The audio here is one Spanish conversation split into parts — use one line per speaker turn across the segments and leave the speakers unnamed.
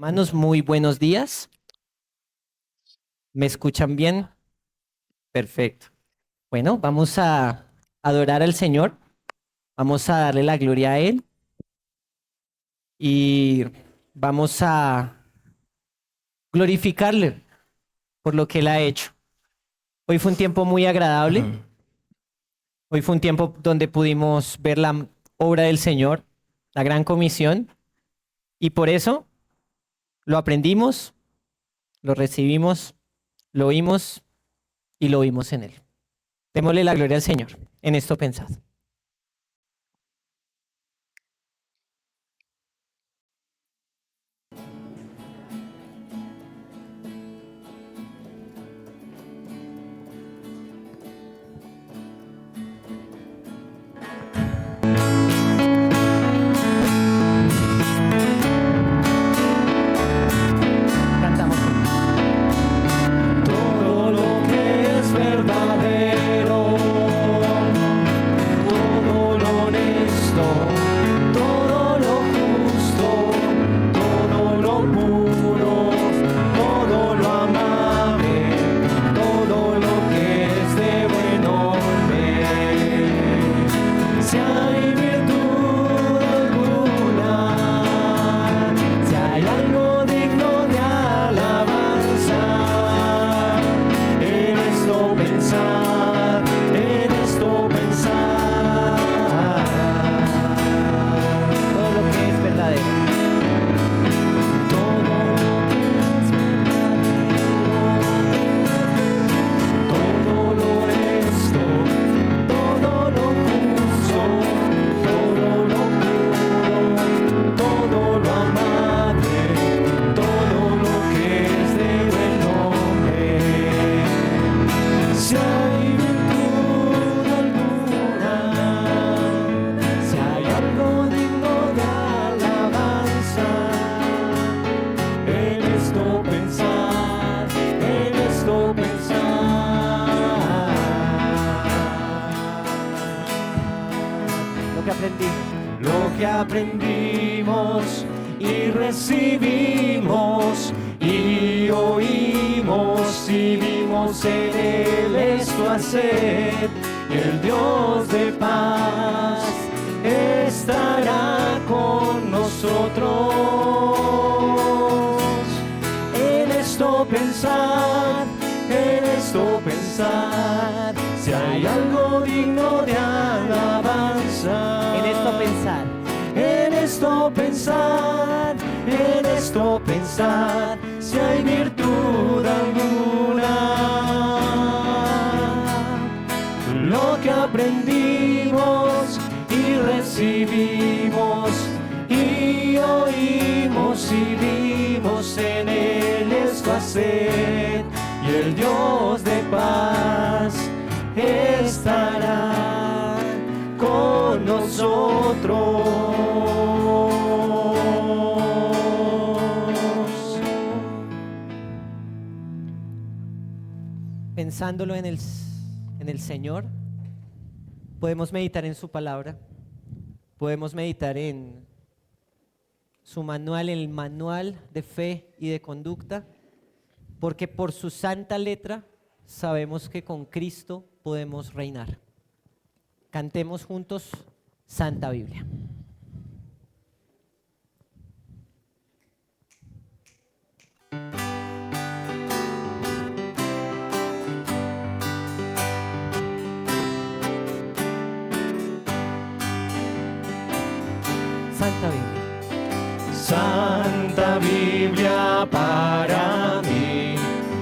Hermanos, muy buenos días. ¿Me escuchan bien? Perfecto. Bueno, vamos a adorar al Señor. Vamos a darle la gloria a Él y vamos a glorificarle por lo que Él ha hecho. Hoy fue un tiempo muy agradable. Hoy fue un tiempo donde pudimos ver la obra del Señor, la gran comisión, y por eso lo aprendimos, lo recibimos, lo oímos y lo vimos en Él. Démosle la gloria al Señor. En esto pensad. Cantamos.
Todo lo que es verdadero, todo lo honesto, todo lo justo, todo lo puro, todo lo amable, todo lo que es de buen nombre. Si hay virtud alguna, si hay algo digno de alabanza, en esto pensar, en esto pensar.
Todo lo que es verdadero.
Todo lo que es verdadero, todo lo honesto, todo lo justo, todo lo puro, todo lo amable, todo lo que es de buen nombre. Si hay virtud alguna, si hay algo digno de alabanza, en esto pensar, en esto pensar.
Lo que aprendimos.
Lo que aprendimos y recibimos y oímos y vimos en Él esto hacer, y el Dios de paz estará con nosotros. En esto pensar, en esto pensar, si hay algo digno de alabanza.
En esto pensar.
En esto pensar, en esto pensar, si hay virtud alguna. Lo que aprendimos y recibimos y oímos y vimos en Él esto hacer, y el Dios de paz estará con nosotros.
Pensándolo en el Señor, podemos meditar en su palabra, podemos meditar en su manual, el manual de fe y de conducta, porque por su santa letra sabemos que con Cristo podemos reinar. Cantemos juntos Santa Biblia. Santa Biblia.
Santa Biblia para mí,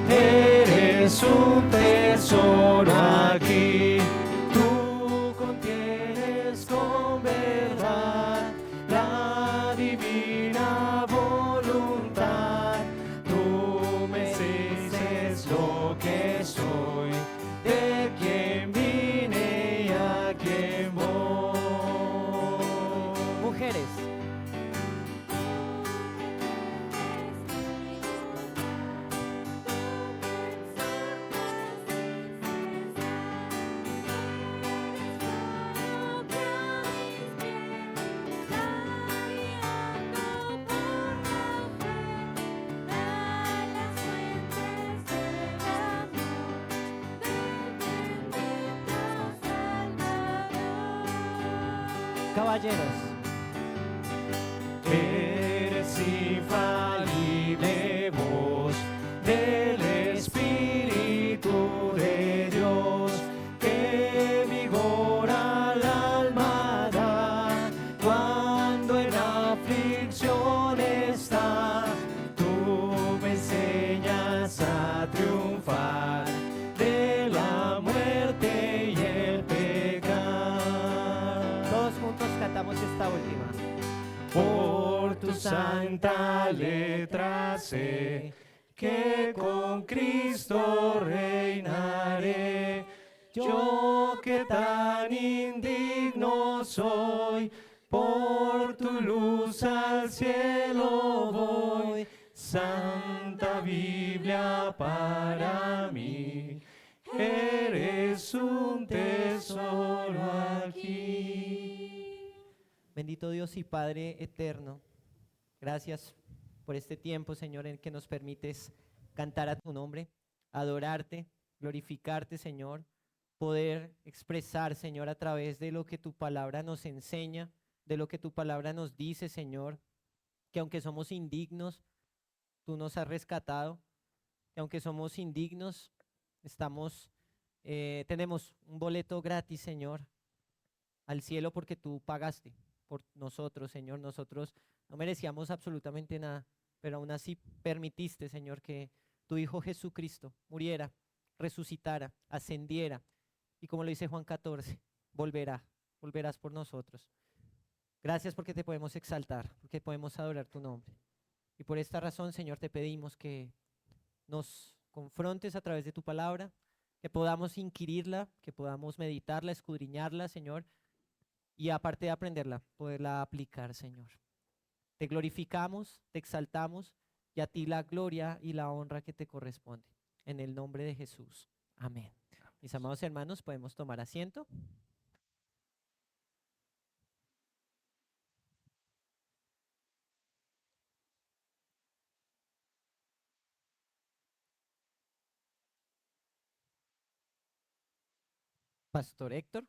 eres un tesoro aquí. Tú contienes con verdad la divina voluntad. Tú me dices lo que soy, de quién vine y a quién voy.
Mujeres. caballeros.
Eres infalible voz del Espíritu de Dios, que vigor al alma da cuando en aflicción está. Tú me enseñas a triunfar de la muerte y el pecado.
Todos juntos cantamos esta última.
Por tu santa letra sé que con Cristo reinaré. Yo que tan indigno soy, por tu luz al cielo voy. Santa Biblia para mí, eres un tesoro aquí.
Bendito Dios y Padre eterno, gracias por este tiempo, Señor, en que nos permites cantar a tu nombre, adorarte, glorificarte, Señor, poder expresar, Señor, a través de lo que tu palabra nos enseña, de lo que tu palabra nos dice, Señor, que aunque somos indignos, tú nos has rescatado, que aunque somos indignos, tenemos un boleto gratis, Señor, al cielo porque tú pagaste por nosotros, Señor. Nosotros no merecíamos absolutamente nada, pero aún así permitiste, Señor, que tu Hijo Jesucristo muriera, resucitara, ascendiera y, como lo dice Juan 14, volverás por nosotros. Gracias porque te podemos exaltar, porque podemos adorar tu nombre. Y por esta razón, Señor, te pedimos que nos confrontes a través de tu palabra, que podamos inquirirla, que podamos meditarla, escudriñarla, Señor, y aparte de aprenderla, poderla aplicar, Señor. Te glorificamos, te exaltamos, y a ti la gloria y la honra que te corresponde. En el nombre de Jesús. Amén. Mis amados hermanos, podemos tomar asiento. Pastor Héctor.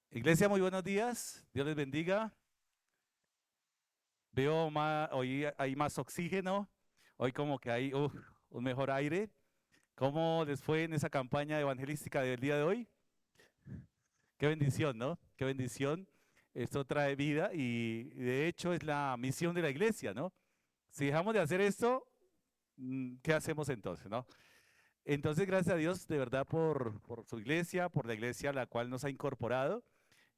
Iglesia, muy buenos días. Dios les bendiga. Veo hoy hay más oxígeno. Hoy como que hay un mejor aire. ¿Cómo les fue en esa campaña evangelística del día de hoy? Qué bendición, ¿no? Qué bendición. Esto trae vida y de hecho es la misión de la iglesia, ¿no? Si dejamos de hacer esto, ¿qué hacemos entonces, no? Entonces, gracias a Dios de verdad por su iglesia, por la iglesia a la cual nos ha incorporado.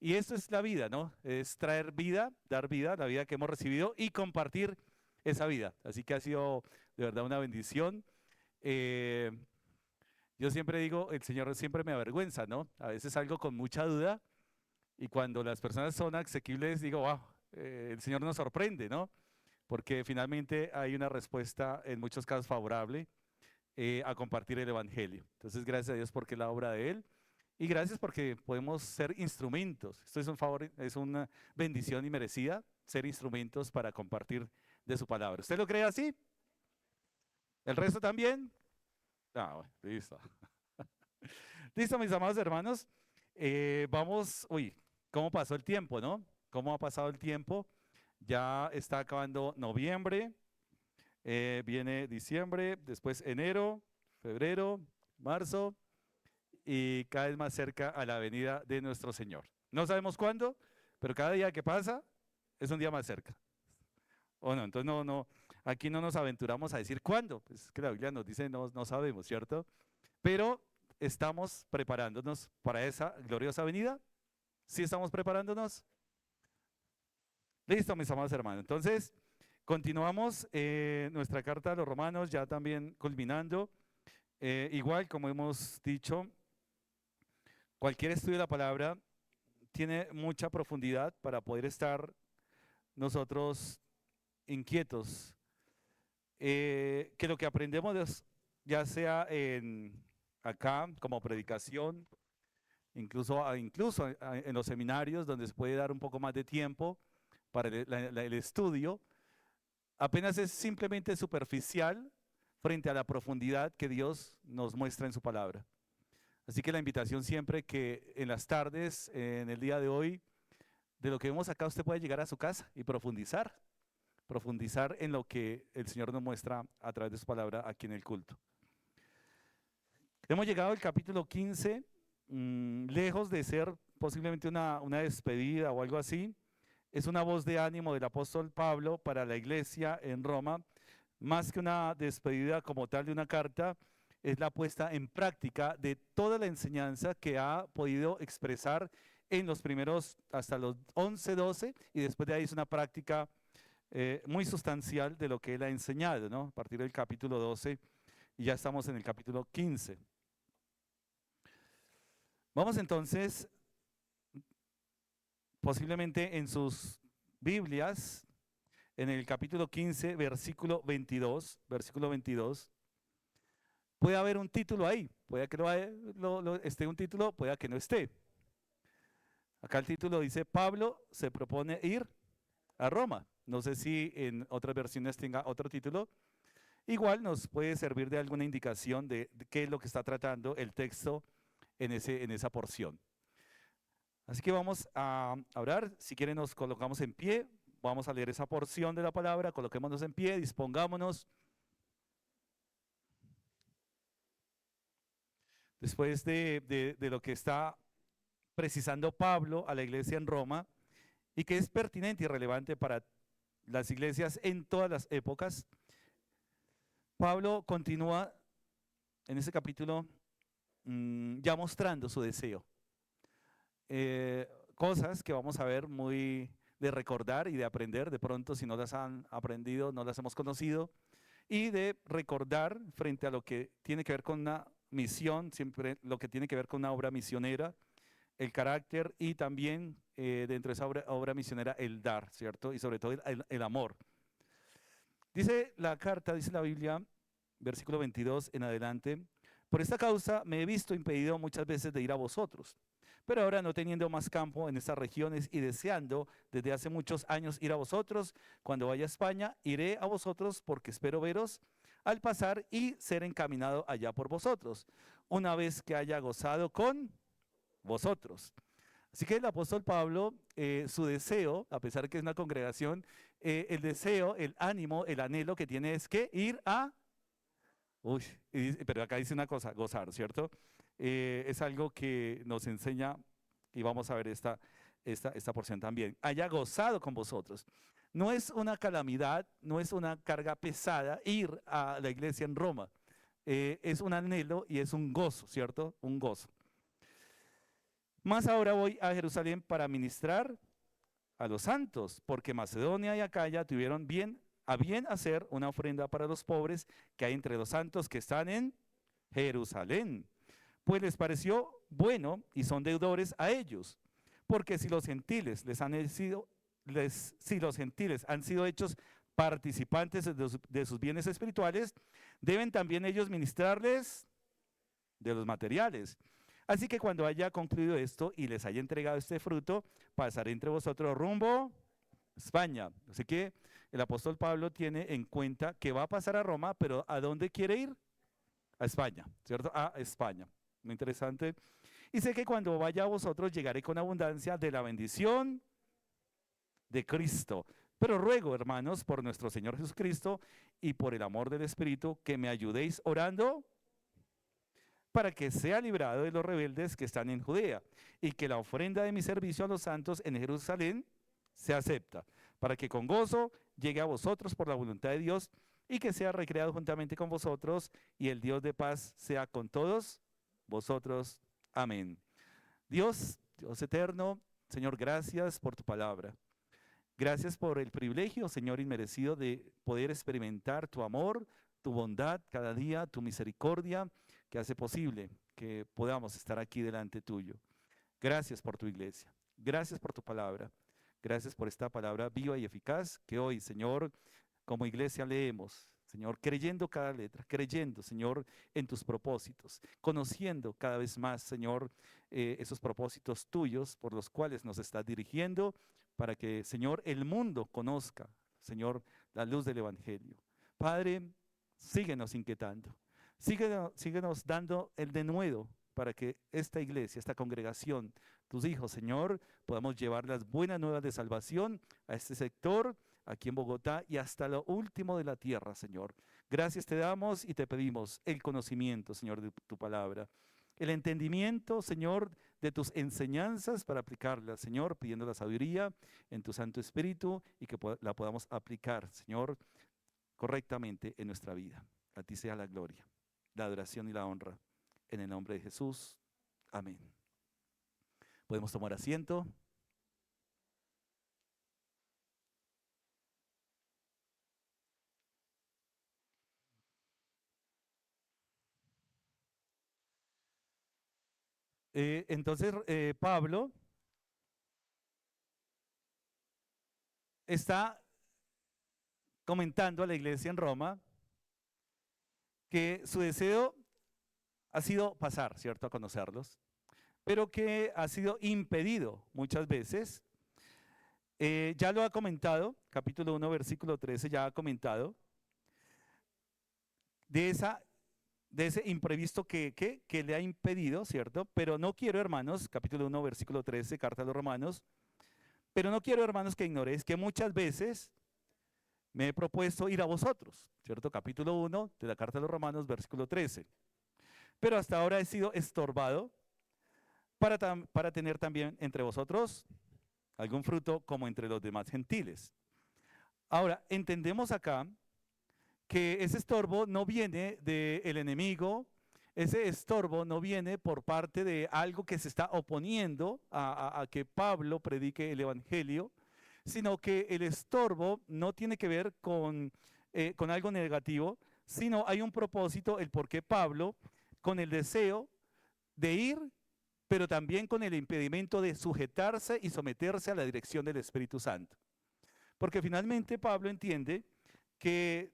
Y esto es la vida, ¿no? Es traer vida, dar vida, la vida que hemos recibido y compartir esa vida. Así que ha sido de verdad una bendición. Eh, yo siempre digo, el Señor siempre me avergüenza, ¿no? A veces salgo con mucha duda y cuando las personas son asequibles digo, wow, el Señor nos sorprende, ¿no? Porque finalmente hay una respuesta en muchos casos favorable a compartir el Evangelio. Entonces, gracias a Dios porque es la obra de Él. Y gracias porque podemos ser instrumentos. Esto es un favor, es una bendición y merecida ser instrumentos para compartir de su palabra. ¿Usted lo cree así? ¿El resto también? Ah, bueno, listo. Listo, mis amados hermanos. ¿Cómo pasó el tiempo, no? ¿Cómo ha pasado el tiempo? Ya está acabando noviembre, viene diciembre, después enero, febrero, marzo, y cada vez más cerca a la venida de nuestro Señor. No sabemos cuándo, pero cada día que pasa es un día más cerca. ¿O no? Entonces aquí no nos aventuramos a decir cuándo, pues que la Biblia nos dice no sabemos, ¿cierto? Pero estamos preparándonos para esa gloriosa venida. ¿Sí estamos preparándonos? Listo, mis amados hermanos. Entonces, continuamos nuestra carta a los romanos, ya también culminando. Igual, como hemos dicho, cualquier estudio de la palabra tiene mucha profundidad para poder estar nosotros inquietos. Que lo que aprendemos, ya sea acá como predicación, incluso en los seminarios donde se puede dar un poco más de tiempo para el estudio, apenas es simplemente superficial frente a la profundidad que Dios nos muestra en su palabra. Así que la invitación siempre que en las tardes, en el día de hoy, de lo que vemos acá, usted puede llegar a su casa y profundizar en lo que el Señor nos muestra a través de su palabra aquí en el culto. Hemos llegado al capítulo 15, lejos de ser posiblemente una despedida o algo así, es una voz de ánimo del apóstol Pablo para la iglesia en Roma, más que una despedida como tal de una carta, es la puesta en práctica de toda la enseñanza que ha podido expresar en los primeros, hasta los 11, 12, y después de ahí es una práctica muy sustancial de lo que él ha enseñado, ¿no? A partir del capítulo 12, y ya estamos en el capítulo 15. Vamos entonces, posiblemente en sus Biblias, en el capítulo 15, versículo 22, puede haber un título ahí, puede que esté un título, puede que no esté. Acá el título dice, Pablo se propone ir a Roma. No sé si en otras versiones tenga otro título. Igual nos puede servir de alguna indicación de qué es lo que está tratando el texto en esa porción. Así que vamos a orar. Si quieren nos colocamos en pie. Vamos a leer esa porción de la palabra. Coloquémonos en pie, dispongámonos. Después de lo que está precisando Pablo a la iglesia en Roma y que es pertinente y relevante para las iglesias en todas las épocas, Pablo continúa en ese capítulo ya mostrando su deseo. Cosas que vamos a ver muy de recordar y de aprender, de pronto si no las han aprendido, no las hemos conocido, y de recordar frente a lo que tiene que ver con una misión, siempre lo que tiene que ver con una obra misionera, el carácter y también dentro de esa obra misionera el dar, ¿cierto? Y sobre todo el amor. Dice la carta, dice la Biblia, versículo 22 en adelante, por esta causa me he visto impedido muchas veces de ir a vosotros, pero ahora no teniendo más campo en estas regiones y deseando desde hace muchos años ir a vosotros, cuando vaya a España, iré a vosotros porque espero veros al pasar y ser encaminado allá por vosotros, una vez que haya gozado con vosotros. Así que el apóstol Pablo, su deseo, a pesar de que es una congregación, el deseo, el ánimo, el anhelo que tiene es que ir a... pero acá dice una cosa, gozar, ¿cierto? Es algo que nos enseña, y vamos a ver esta porción también, haya gozado con vosotros. No es una calamidad, no es una carga pesada ir a la iglesia en Roma. Es un anhelo y es un gozo, ¿cierto? Un gozo. Más ahora voy a Jerusalén para ministrar a los santos, porque Macedonia y Acaya tuvieron a bien hacer una ofrenda para los pobres que hay entre los santos que están en Jerusalén. Pues les pareció bueno y son deudores a ellos, porque si los gentiles han sido hechos participantes de sus bienes espirituales, deben también ellos ministrarles de los materiales. Así que cuando haya concluido esto y les haya entregado este fruto, pasaré entre vosotros rumbo a España. Así que el apóstol Pablo tiene en cuenta que va a pasar a Roma, pero ¿a dónde quiere ir? A España, ¿cierto? A España. Muy interesante. Y sé que cuando vaya a vosotros llegaré con abundancia de la bendición de Cristo. Pero ruego, hermanos, por nuestro Señor Jesucristo y por el amor del Espíritu, que me ayudéis orando para que sea librado de los rebeldes que están en Judea, y que la ofrenda de mi servicio a los santos en Jerusalén se acepta, para que con gozo llegue a vosotros por la voluntad de Dios, y que sea recreado juntamente con vosotros, y el Dios de paz sea con todos vosotros. Amén. Dios, Dios eterno, Señor, gracias por tu palabra. Gracias por el privilegio, Señor, inmerecido de poder experimentar tu amor, tu bondad cada día, tu misericordia, que hace posible que podamos estar aquí delante tuyo. Gracias por tu iglesia. Gracias por tu palabra. Gracias por esta palabra viva y eficaz que hoy, Señor, como iglesia leemos. Señor, creyendo cada letra, creyendo, Señor, en tus propósitos, conociendo cada vez más, Señor, esos propósitos tuyos por los cuales nos estás dirigiendo, para que, Señor, el mundo conozca, Señor, la luz del Evangelio. Padre, síguenos inquietando, síguenos dando el denuedo para que esta iglesia, esta congregación, tus hijos, Señor, podamos llevar las buenas nuevas de salvación a este sector, aquí en Bogotá y hasta lo último de la tierra, Señor. Gracias te damos y te pedimos el conocimiento, Señor, de tu palabra, el entendimiento, Señor, de tus enseñanzas para aplicarlas, Señor, pidiendo la sabiduría en tu Santo Espíritu y que la podamos aplicar, Señor, correctamente en nuestra vida. A ti sea la gloria, la adoración y la honra. En el nombre de Jesús. Amén. Podemos tomar asiento. Entonces, Pablo está comentando a la iglesia en Roma que su deseo ha sido pasar, ¿cierto?, a conocerlos, pero que ha sido impedido muchas veces. Ya lo ha comentado, capítulo 1, versículo 13, ya ha comentado de ese imprevisto que le ha impedido, ¿cierto? Pero no quiero, hermanos, capítulo 1, versículo 13, carta a los Romanos, pero no quiero, hermanos, que ignoréis que muchas veces me he propuesto ir a vosotros, ¿cierto? Capítulo 1 de la carta a los Romanos, versículo 13. Pero hasta ahora he sido estorbado para tener también entre vosotros algún fruto como entre los demás gentiles. Ahora, entendemos acá que ese estorbo no viene del enemigo, ese estorbo no viene por parte de algo que se está oponiendo a que Pablo predique el Evangelio, sino que el estorbo no tiene que ver con algo negativo, sino hay un propósito, el por qué Pablo, con el deseo de ir, pero también con el impedimento de sujetarse y someterse a la dirección del Espíritu Santo. Porque finalmente Pablo entiende que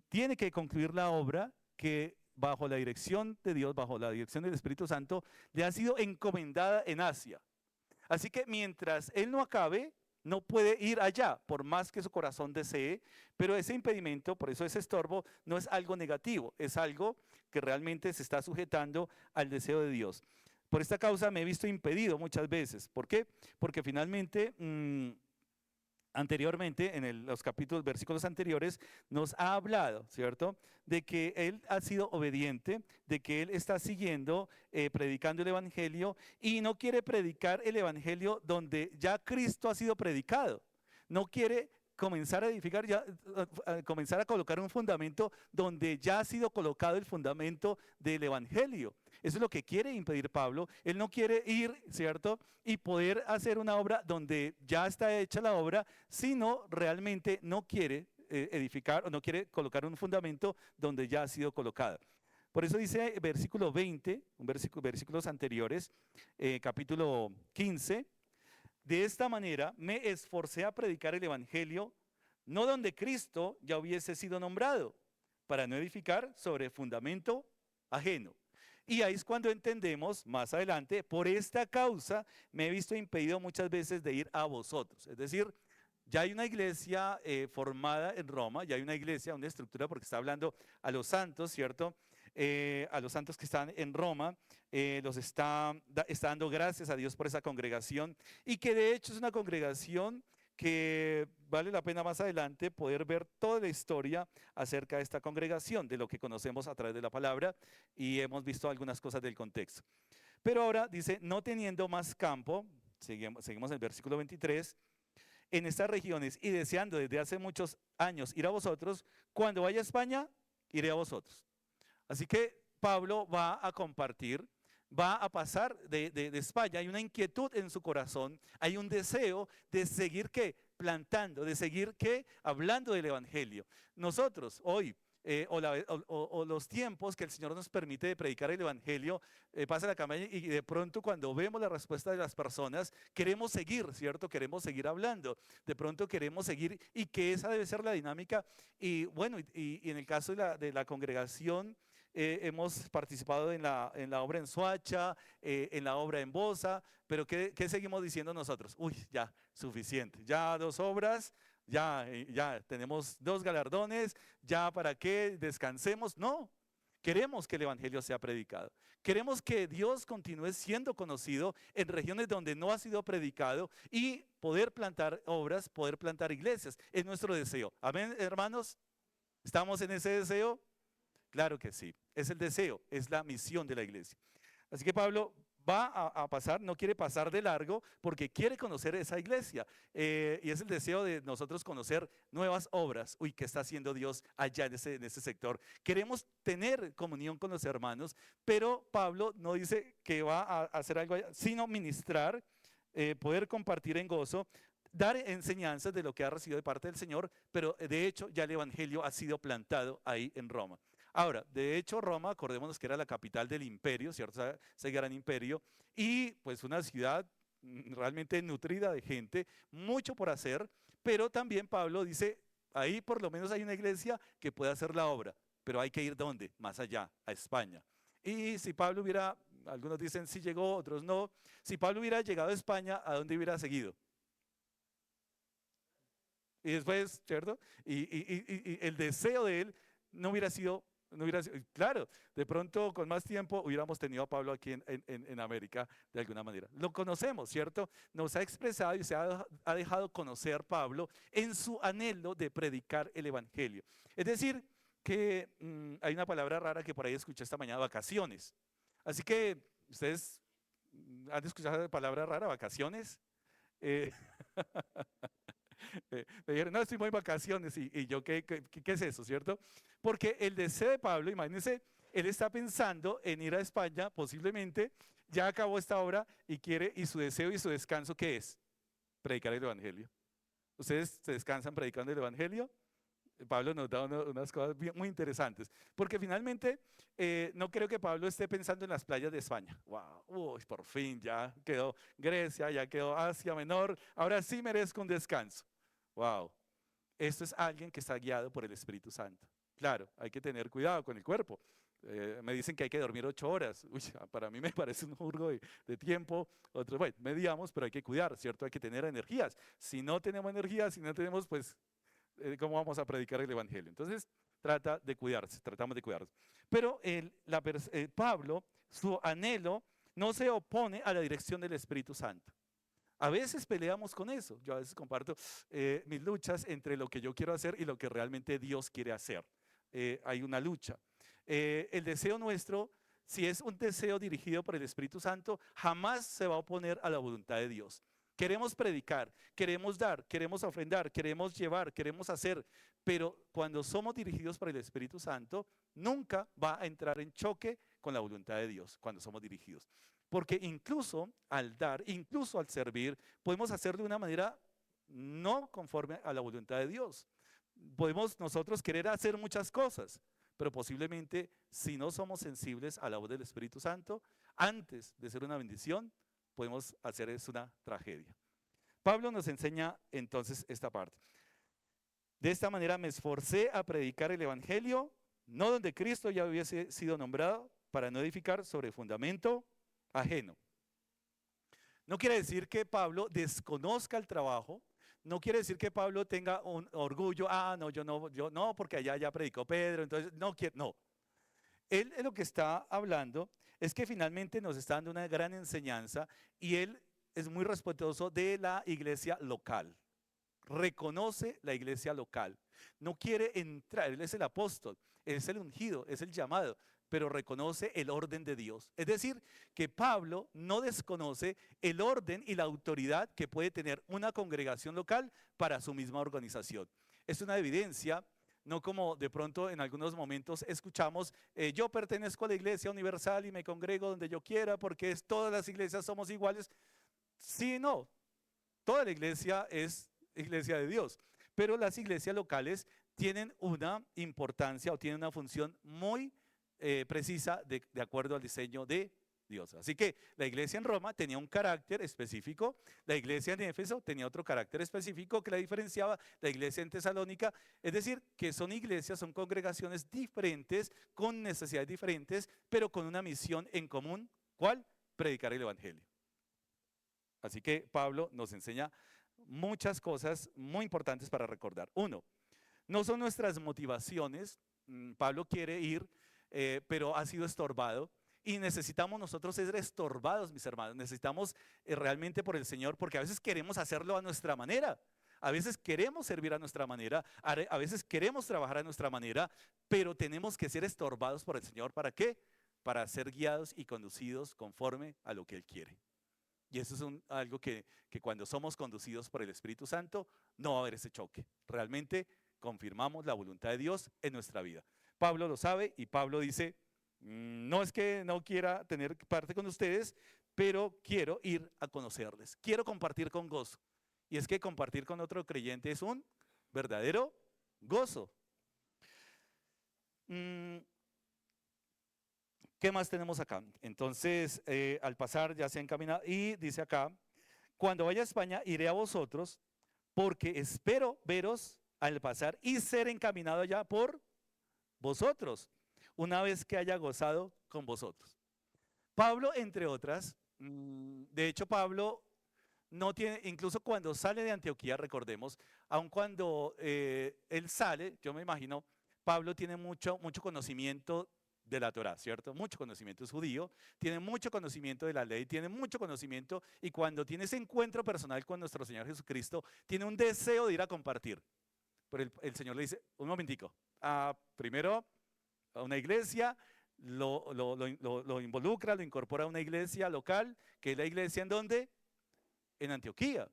tiene que concluir la obra que bajo la dirección de Dios, bajo la dirección del Espíritu Santo, le ha sido encomendada en Asia. Así que mientras él no acabe, no puede ir allá, por más que su corazón desee, pero ese impedimento, por eso ese estorbo, no es algo negativo, es algo que realmente se está sujetando al deseo de Dios. Por esta causa me he visto impedido muchas veces. ¿Por qué? Porque finalmente, anteriormente, en los capítulos, versículos anteriores, nos ha hablado, ¿cierto?, de que él ha sido obediente, de que él está siguiendo, predicando el Evangelio, y no quiere predicar el Evangelio donde ya Cristo ha sido predicado. No quiere comenzar a edificar, comenzar a colocar un fundamento donde ya ha sido colocado el fundamento del Evangelio. Eso es lo que quiere impedir Pablo. Él no quiere ir, ¿cierto?, y poder hacer una obra donde ya está hecha la obra, sino realmente no quiere edificar o no quiere colocar un fundamento donde ya ha sido colocado. Por eso dice versículo 20, versículos anteriores, capítulo 15, de esta manera me esforcé a predicar el Evangelio, no donde Cristo ya hubiese sido nombrado, para no edificar sobre fundamento ajeno. Y ahí es cuando entendemos más adelante, por esta causa me he visto impedido muchas veces de ir a vosotros. Es decir, ya hay una iglesia formada en Roma, ya hay una iglesia, una estructura, porque está hablando a los santos, ¿cierto? A los santos que están en Roma, está dando gracias a Dios por esa congregación, y que de hecho es una congregación que vale la pena más adelante poder ver toda la historia acerca de esta congregación, de lo que conocemos a través de la palabra, y hemos visto algunas cosas del contexto. Pero ahora dice, no teniendo más campo, seguimos en el versículo 23, en estas regiones y deseando desde hace muchos años ir a vosotros, cuando vaya a España, iré a vosotros. Así que Pablo va a compartir, va a pasar de España. Hay una inquietud en su corazón, hay un deseo de seguir ¿qué? Plantando, de seguir ¿qué? Hablando del Evangelio. Nosotros hoy, o los tiempos que el Señor nos permite de predicar el Evangelio, pasa la campaña y de pronto cuando vemos la respuesta de las personas, queremos seguir, ¿cierto? Queremos seguir hablando, de pronto queremos seguir y que esa debe ser la dinámica. Y bueno, y en el caso de la congregación, hemos participado en la obra en Soacha, en la obra en Bosa, pero ¿qué seguimos diciendo nosotros? Uy, ya, suficiente, ya 2 obras, ya tenemos 2 galardones, ya para qué descansemos. No, queremos que el Evangelio sea predicado. Queremos que Dios continúe siendo conocido en regiones donde no ha sido predicado y poder plantar obras, poder plantar iglesias. Es nuestro deseo. Amén, hermanos. ¿Estamos en ese deseo? Claro que sí, es el deseo, es la misión de la iglesia. Así que Pablo va a pasar, no quiere pasar de largo porque quiere conocer esa iglesia. Y es el deseo de nosotros conocer nuevas obras. Uy, ¿qué está haciendo Dios allá en ese sector? Queremos tener comunión con los hermanos, pero Pablo no dice que va a hacer algo allá, sino ministrar, poder compartir en gozo, dar enseñanzas de lo que ha recibido de parte del Señor, pero de hecho ya el evangelio ha sido plantado ahí en Roma. Ahora, de hecho, Roma, acordémonos que era la capital del imperio, ¿cierto? Ese gran imperio, y pues una ciudad realmente nutrida de gente, mucho por hacer, pero también Pablo dice, ahí por lo menos hay una iglesia que puede hacer la obra, pero hay que ir ¿dónde? Más allá, a España. Y si Pablo hubiera, algunos dicen sí llegó, otros no, si Pablo hubiera llegado a España, ¿a dónde hubiera seguido? Y después, ¿cierto? Y el deseo de él no hubiera sido, claro, de pronto con más tiempo hubiéramos tenido a Pablo aquí en América de alguna manera. Lo conocemos, ¿cierto? Nos ha expresado y ha dejado conocer Pablo en su anhelo de predicar el Evangelio. Es decir, que hay una palabra rara que por ahí escuché esta mañana, vacaciones. Así que ustedes han escuchado la palabra rara, vacaciones. Me dijeron, no, estoy muy en vacaciones. Y yo, ¿qué es eso, cierto? Porque el deseo de Pablo, imagínense, él está pensando en ir a España, posiblemente, ya acabó esta obra y quiere, y su deseo y su descanso, ¿qué es? Predicar el Evangelio. ¿Ustedes se descansan predicando el Evangelio? Pablo nos da unas cosas muy interesantes, porque finalmente no creo que Pablo esté pensando en las playas de España. Wow, uy, por fin ya quedó Grecia, ya quedó Asia Menor, ahora sí merezco un descanso. Wow, esto es alguien que está guiado por el Espíritu Santo. Claro, hay que tener cuidado con el cuerpo. Me dicen que hay que dormir 8 horas. Uy, para mí me parece un jurgo de tiempo. Otros, bueno, mediamos, pero hay que cuidar, ¿cierto? Hay que tener energías. Si no tenemos energías, si no tenemos, pues cómo vamos a predicar el Evangelio. Entonces, tratamos de cuidarnos. Pero Pablo, su anhelo no se opone a la dirección del Espíritu Santo. A veces peleamos con eso. Yo a veces comparto mis luchas entre lo que yo quiero hacer y lo que realmente Dios quiere hacer. Hay una lucha. El deseo nuestro, si es un deseo dirigido por el Espíritu Santo, jamás se va a oponer a la voluntad de Dios. Queremos predicar, queremos dar, queremos ofrendar, queremos llevar, queremos hacer, pero cuando somos dirigidos por el Espíritu Santo, nunca va a entrar en choque con la voluntad de Dios cuando somos dirigidos. Porque incluso al dar, incluso al servir, podemos hacerlo de una manera no conforme a la voluntad de Dios. Podemos nosotros querer hacer muchas cosas, pero posiblemente si no somos sensibles a la voz del Espíritu Santo, antes de ser una bendición, podemos hacer es una tragedia. Pablo nos enseña entonces esta parte. De esta manera me esforcé a predicar el Evangelio, no donde Cristo ya hubiese sido nombrado, para no edificar sobre fundamento ajeno. No quiere decir que Pablo desconozca el trabajo, no quiere decir que Pablo tenga un orgullo, no, yo no, porque allá ya predicó Pedro, entonces no. Él lo que está hablando es que finalmente nos está dando una gran enseñanza y él es muy respetuoso de la iglesia local. reconoce la iglesia local. No quiere entrar, él es el apóstol, él es el ungido, es el llamado, pero reconoce el orden de Dios. Es decir, que Pablo no desconoce el orden y la autoridad que puede tener una congregación local para su misma organización. Es una evidencia, no como de pronto en algunos momentos escuchamos, yo pertenezco a la iglesia universal y me congrego donde yo quiera porque todas las iglesias somos iguales. Sí, no, toda la iglesia es iglesia de Dios, pero las iglesias locales tienen una importancia o tienen una función muy precisa de acuerdo al diseño de Dios. Así que la iglesia en Roma tenía un carácter específico, la iglesia en Éfeso tenía otro carácter específico que la diferenciaba, la iglesia en Tesalónica, es decir, que son iglesias, son congregaciones diferentes, con necesidades diferentes, pero con una misión en común. ¿Cuál? Predicar el evangelio. Así que Pablo nos enseña muchas cosas muy importantes para recordar. Uno, no son nuestras motivaciones. Pablo quiere ir, pero ha sido estorbado. Y necesitamos nosotros ser estorbados, mis hermanos. Necesitamos realmente por el Señor, porque a veces queremos hacerlo a nuestra manera. A veces queremos servir a nuestra manera. A veces queremos trabajar a nuestra manera, pero tenemos que ser estorbados por el Señor. ¿Para qué? Para ser guiados y conducidos conforme a lo que Él quiere. Y eso es algo que cuando somos conducidos por el Espíritu Santo, no va a haber ese choque. Realmente confirmamos la voluntad de Dios en nuestra vida. Pablo lo sabe y Pablo dice, no es que no quiera tener parte con ustedes, pero quiero ir a conocerles. Quiero compartir con gozo. Y es que compartir con otro creyente es un verdadero gozo. ¿Qué más tenemos acá? Entonces, al pasar ya se ha encaminado y dice acá, cuando vaya a España iré a vosotros porque espero veros al pasar y ser encaminado allá por vosotros, una vez que haya gozado con vosotros. Pablo, entre otras, de hecho Pablo no tiene, incluso cuando sale de Antioquía, recordemos, aun cuando él sale, yo me imagino, Pablo tiene mucho conocimiento de la Torá, ¿cierto? Mucho conocimiento, es judío, tiene mucho conocimiento de la ley, tiene mucho conocimiento y cuando tiene ese encuentro personal con nuestro Señor Jesucristo, tiene un deseo de ir a compartir. Pero el Señor le dice, un momentico, primero a una iglesia, lo involucra, lo incorpora a una iglesia local, que es la iglesia ¿en dónde? En Antioquía.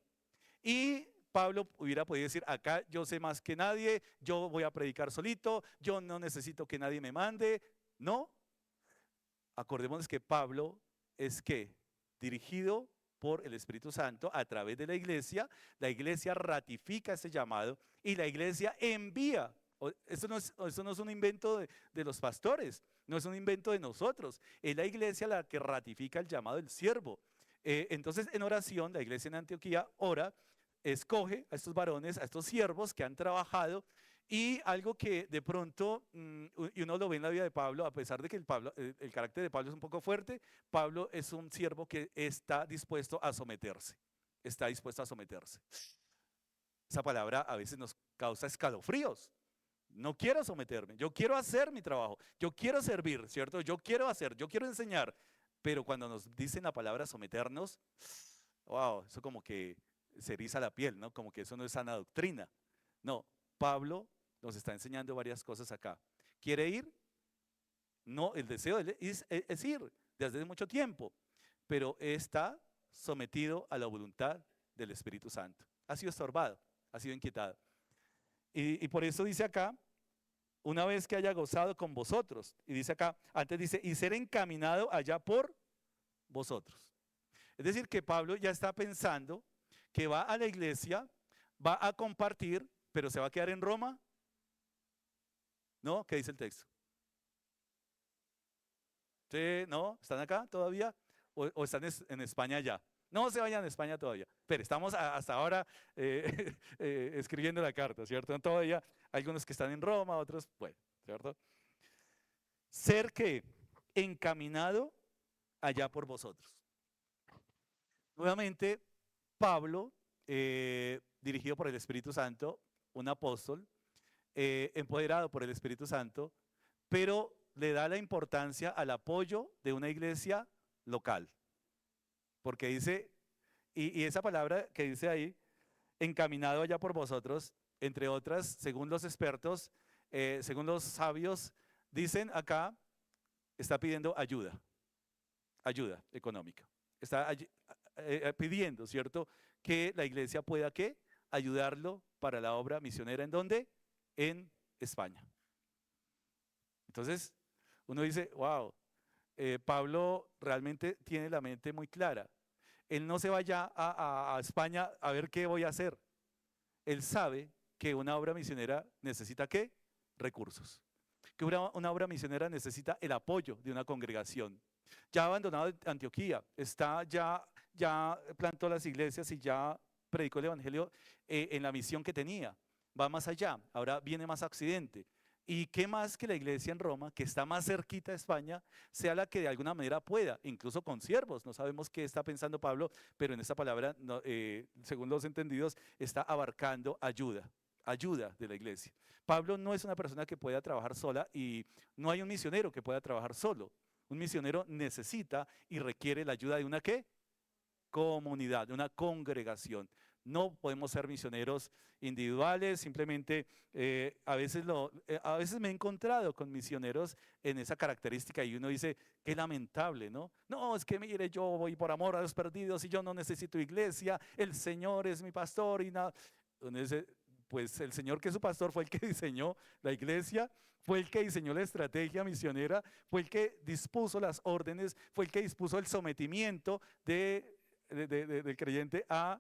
Y Pablo hubiera podido decir, acá yo sé más que nadie, yo voy a predicar solito, yo no necesito que nadie me mande. No, acordémonos que Pablo es que dirigido por el Espíritu Santo a través de la iglesia ratifica ese llamado y la iglesia envía. Eso no es un invento de los pastores, no es un invento de nosotros, es la iglesia la que ratifica el llamado del siervo. Entonces en oración la iglesia en Antioquía ora, escoge a estos varones, a estos siervos que han trabajado. Y algo que de pronto, y uno lo ve en la vida de Pablo, a pesar de que el carácter de Pablo es un poco fuerte, Pablo es un siervo que está dispuesto a someterse, está dispuesto a someterse. Esa palabra a veces nos causa escalofríos. No quiero someterme, yo quiero hacer mi trabajo, yo quiero servir, ¿cierto? Yo quiero enseñar, pero cuando nos dicen la palabra someternos, wow, eso como que se eriza la piel, ¿no? Como que eso no es sana doctrina. No, Pablo nos está enseñando varias cosas acá. ¿Quiere ir? No, el deseo es ir desde hace mucho tiempo, pero está sometido a la voluntad del Espíritu Santo. Ha sido estorbado, ha sido inquietado. Y por eso dice acá, una vez que haya gozado con vosotros, y dice acá, antes dice, y ser encaminado allá por vosotros. Es decir, que Pablo ya está pensando que va a la iglesia, va a compartir, pero se va a quedar en Roma. ¿No? ¿Qué dice el texto? ¿Sí? ¿No? ¿Están acá todavía? ¿O están en España ya? No se vayan a España todavía. Pero estamos hasta ahora escribiendo la carta, ¿cierto? Todavía hay algunos que están en Roma, otros, bueno, ¿cierto? Ser que encaminado allá por vosotros. Nuevamente, Pablo, dirigido por el Espíritu Santo, un apóstol, empoderado por el Espíritu Santo, pero le da la importancia al apoyo de una iglesia local. Porque dice, y esa palabra que dice ahí, encaminado allá por vosotros, entre otras, según los expertos, según los sabios, dicen acá, está pidiendo ayuda económica. Está pidiendo, ¿cierto?, que la iglesia pueda, ¿qué?, ayudarlo para la obra misionera. ¿En dónde? En España. Entonces, uno dice, wow, Pablo realmente tiene la mente muy clara. Él no se va ya a España a ver qué voy a hacer. Él sabe que una obra misionera necesita, ¿qué?, recursos. Que una obra misionera necesita el apoyo de una congregación. Ya ha abandonado Antioquía, ya plantó las iglesias y ya predicó el evangelio en la misión que tenía. Va más allá, ahora viene más a Occidente. ¿Y qué más que la iglesia en Roma, que está más cerquita de España, sea la que de alguna manera pueda, incluso con siervos? No sabemos qué está pensando Pablo, pero en esta palabra, según los entendidos, está abarcando ayuda de la iglesia. Pablo no es una persona que pueda trabajar sola y no hay un misionero que pueda trabajar solo. Un misionero necesita y requiere la ayuda de una ¿qué? Comunidad, de una congregación. No podemos ser misioneros individuales, simplemente a veces me he encontrado con misioneros en esa característica y uno dice, qué lamentable, ¿no? No, es que mire, yo voy por amor a los perdidos y yo no necesito iglesia, el Señor es mi pastor y nada. Uno dice, pues el Señor, que es su pastor, fue el que diseñó la iglesia, fue el que diseñó la estrategia misionera, fue el que dispuso las órdenes, fue el que dispuso el sometimiento del creyente a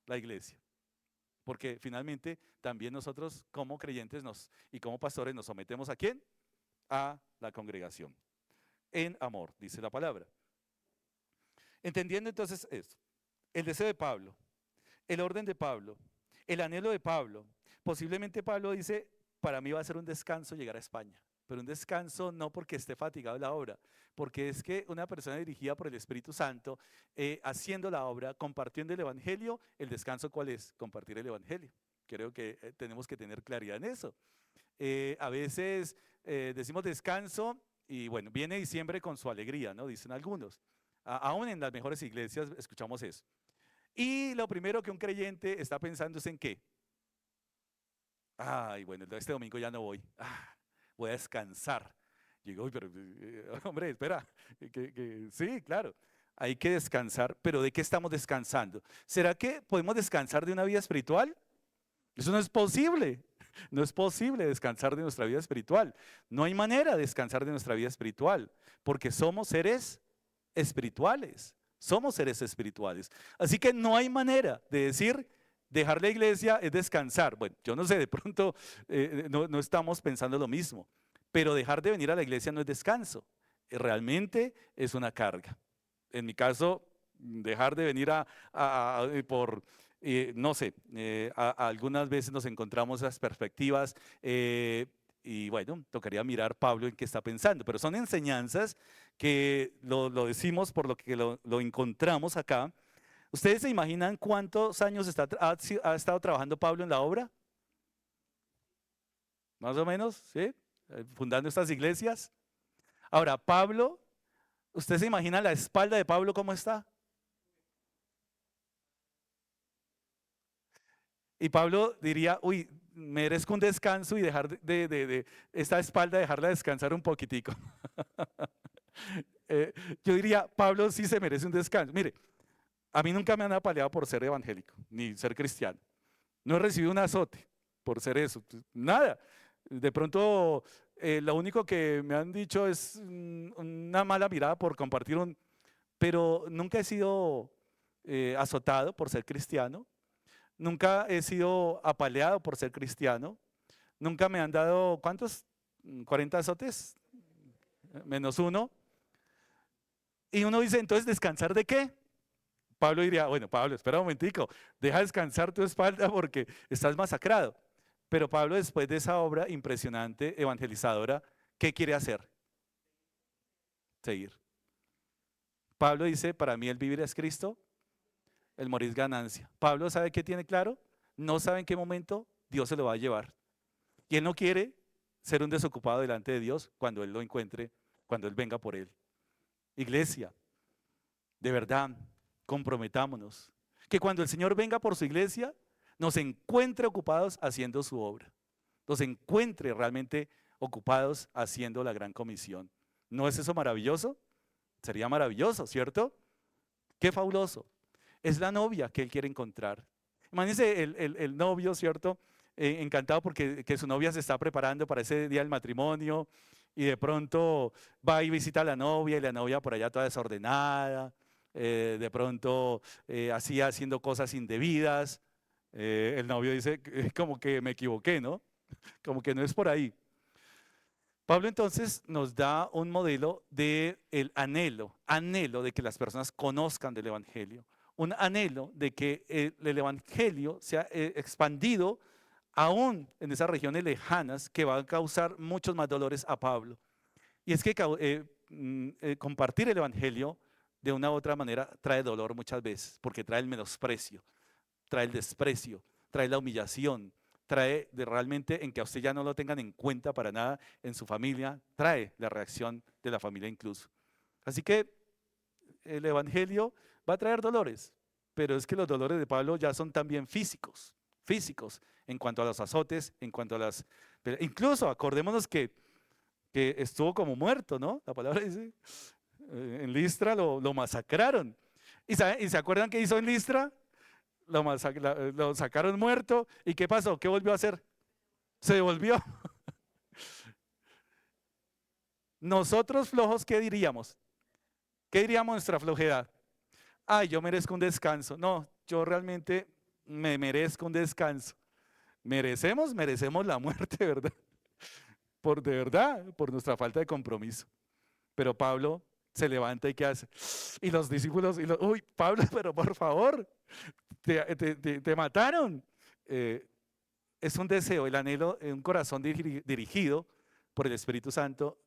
la iglesia. Porque finalmente también nosotros como creyentes y como pastores nos sometemos ¿a quién? A la congregación. En amor, dice la palabra. Entendiendo entonces esto, el deseo de Pablo, el orden de Pablo, el anhelo de Pablo, posiblemente Pablo dice, para mí va a ser un descanso llegar a España, pero un descanso no porque esté fatigado de la obra, porque es que una persona dirigida por el Espíritu Santo, haciendo la obra, compartiendo el Evangelio, el descanso ¿cuál es? Compartir el Evangelio. Creo que tenemos que tener claridad en eso. A veces decimos descanso y bueno, viene diciembre con su alegría, ¿no? Dicen algunos. Aún en las mejores iglesias escuchamos eso. Y lo primero que un creyente está pensando es ¿en qué? Ay, bueno, este domingo ya no voy. Voy a descansar. Y digo, pero hombre, espera, sí, claro, hay que descansar, pero ¿de qué estamos descansando? ¿Será que podemos descansar de una vida espiritual? Eso no es posible. No es posible descansar de nuestra vida espiritual. No hay manera de descansar de nuestra vida espiritual, porque somos seres espirituales. Somos seres espirituales. Así que no hay manera de decir, dejar la iglesia es descansar. Bueno, yo no sé, de pronto no estamos pensando lo mismo, pero dejar de venir a la iglesia no es descanso. Realmente es una carga. En mi caso, dejar de venir no sé, algunas veces nos encontramos esas perspectivas y bueno, tocaría mirar Pablo en qué está pensando, pero son enseñanzas que lo decimos por lo que lo encontramos acá. ¿Ustedes se imaginan cuántos años ha estado trabajando Pablo en la obra? Más o menos, ¿sí? Fundando estas iglesias. Ahora, Pablo, ¿usted se imagina la espalda de Pablo cómo está? Y Pablo diría, uy, merezco un descanso y dejar de esta espalda, dejarla descansar un poquitico. Yo diría, Pablo sí se merece un descanso. Mire, a mí nunca me han apaleado por ser evangélico, ni ser cristiano. No he recibido un azote por ser eso, nada. De pronto, lo único que me han dicho es una mala mirada por compartir pero nunca he sido azotado por ser cristiano. Nunca he sido apaleado por ser cristiano. Nunca me han dado, ¿cuántos? 40 azotes, menos uno. Y uno dice, entonces, ¿descansar de qué? Pablo diría, bueno, Pablo, espera un momentico, deja descansar tu espalda porque estás masacrado. Pero Pablo, después de esa obra impresionante, evangelizadora, ¿qué quiere hacer? Seguir. Pablo dice, para mí el vivir es Cristo, el morir es ganancia. Pablo, ¿sabe qué tiene claro? No sabe en qué momento Dios se lo va a llevar. Y él no quiere ser un desocupado delante de Dios cuando él lo encuentre, cuando él venga por él. Iglesia, de verdad, comprometámonos. Que cuando el Señor venga por su iglesia, nos encuentre ocupados haciendo su obra, nos encuentre realmente ocupados haciendo la gran comisión. ¿No es eso maravilloso? Sería maravilloso, ¿cierto? Qué fabuloso. Es la novia que él quiere encontrar. Imagínense el novio, ¿cierto? Encantado porque que su novia se está preparando para ese día del matrimonio y de pronto va y visita a la novia y la novia por allá toda desordenada, de pronto así haciendo cosas indebidas. El novio dice, como que me equivoqué, ¿no? Como que no es por ahí. Pablo entonces nos da un modelo de el anhelo de que las personas conozcan del Evangelio, un anhelo de que el Evangelio sea expandido aún en esas regiones lejanas que van a causar muchos más dolores a Pablo. Y es que compartir el Evangelio de una u otra manera trae dolor muchas veces, porque trae el menosprecio, trae el desprecio, trae la humillación, trae de realmente en que a usted ya no lo tengan en cuenta para nada en su familia, trae la reacción de la familia incluso. Así que el Evangelio va a traer dolores, pero es que los dolores de Pablo ya son también físicos en cuanto a los azotes, en cuanto a las... Incluso acordémonos que estuvo como muerto, ¿no? La palabra dice, en Listra lo masacraron. ¿Y se acuerdan qué hizo en Listra? Lo sacaron muerto. ¿Y qué pasó? ¿Qué volvió a hacer? Se devolvió. Nosotros flojos, ¿qué diríamos? ¿Qué diríamos nuestra flojedad? Ay, yo merezco un descanso. No, yo realmente me merezco un descanso. Merecemos la muerte, ¿verdad? De verdad, por nuestra falta de compromiso. Pero Pablo se levanta y ¿qué hace? Y los discípulos, uy, Pablo, pero por favor, te mataron. Es un deseo, el anhelo, un corazón dirigido por el Espíritu Santo.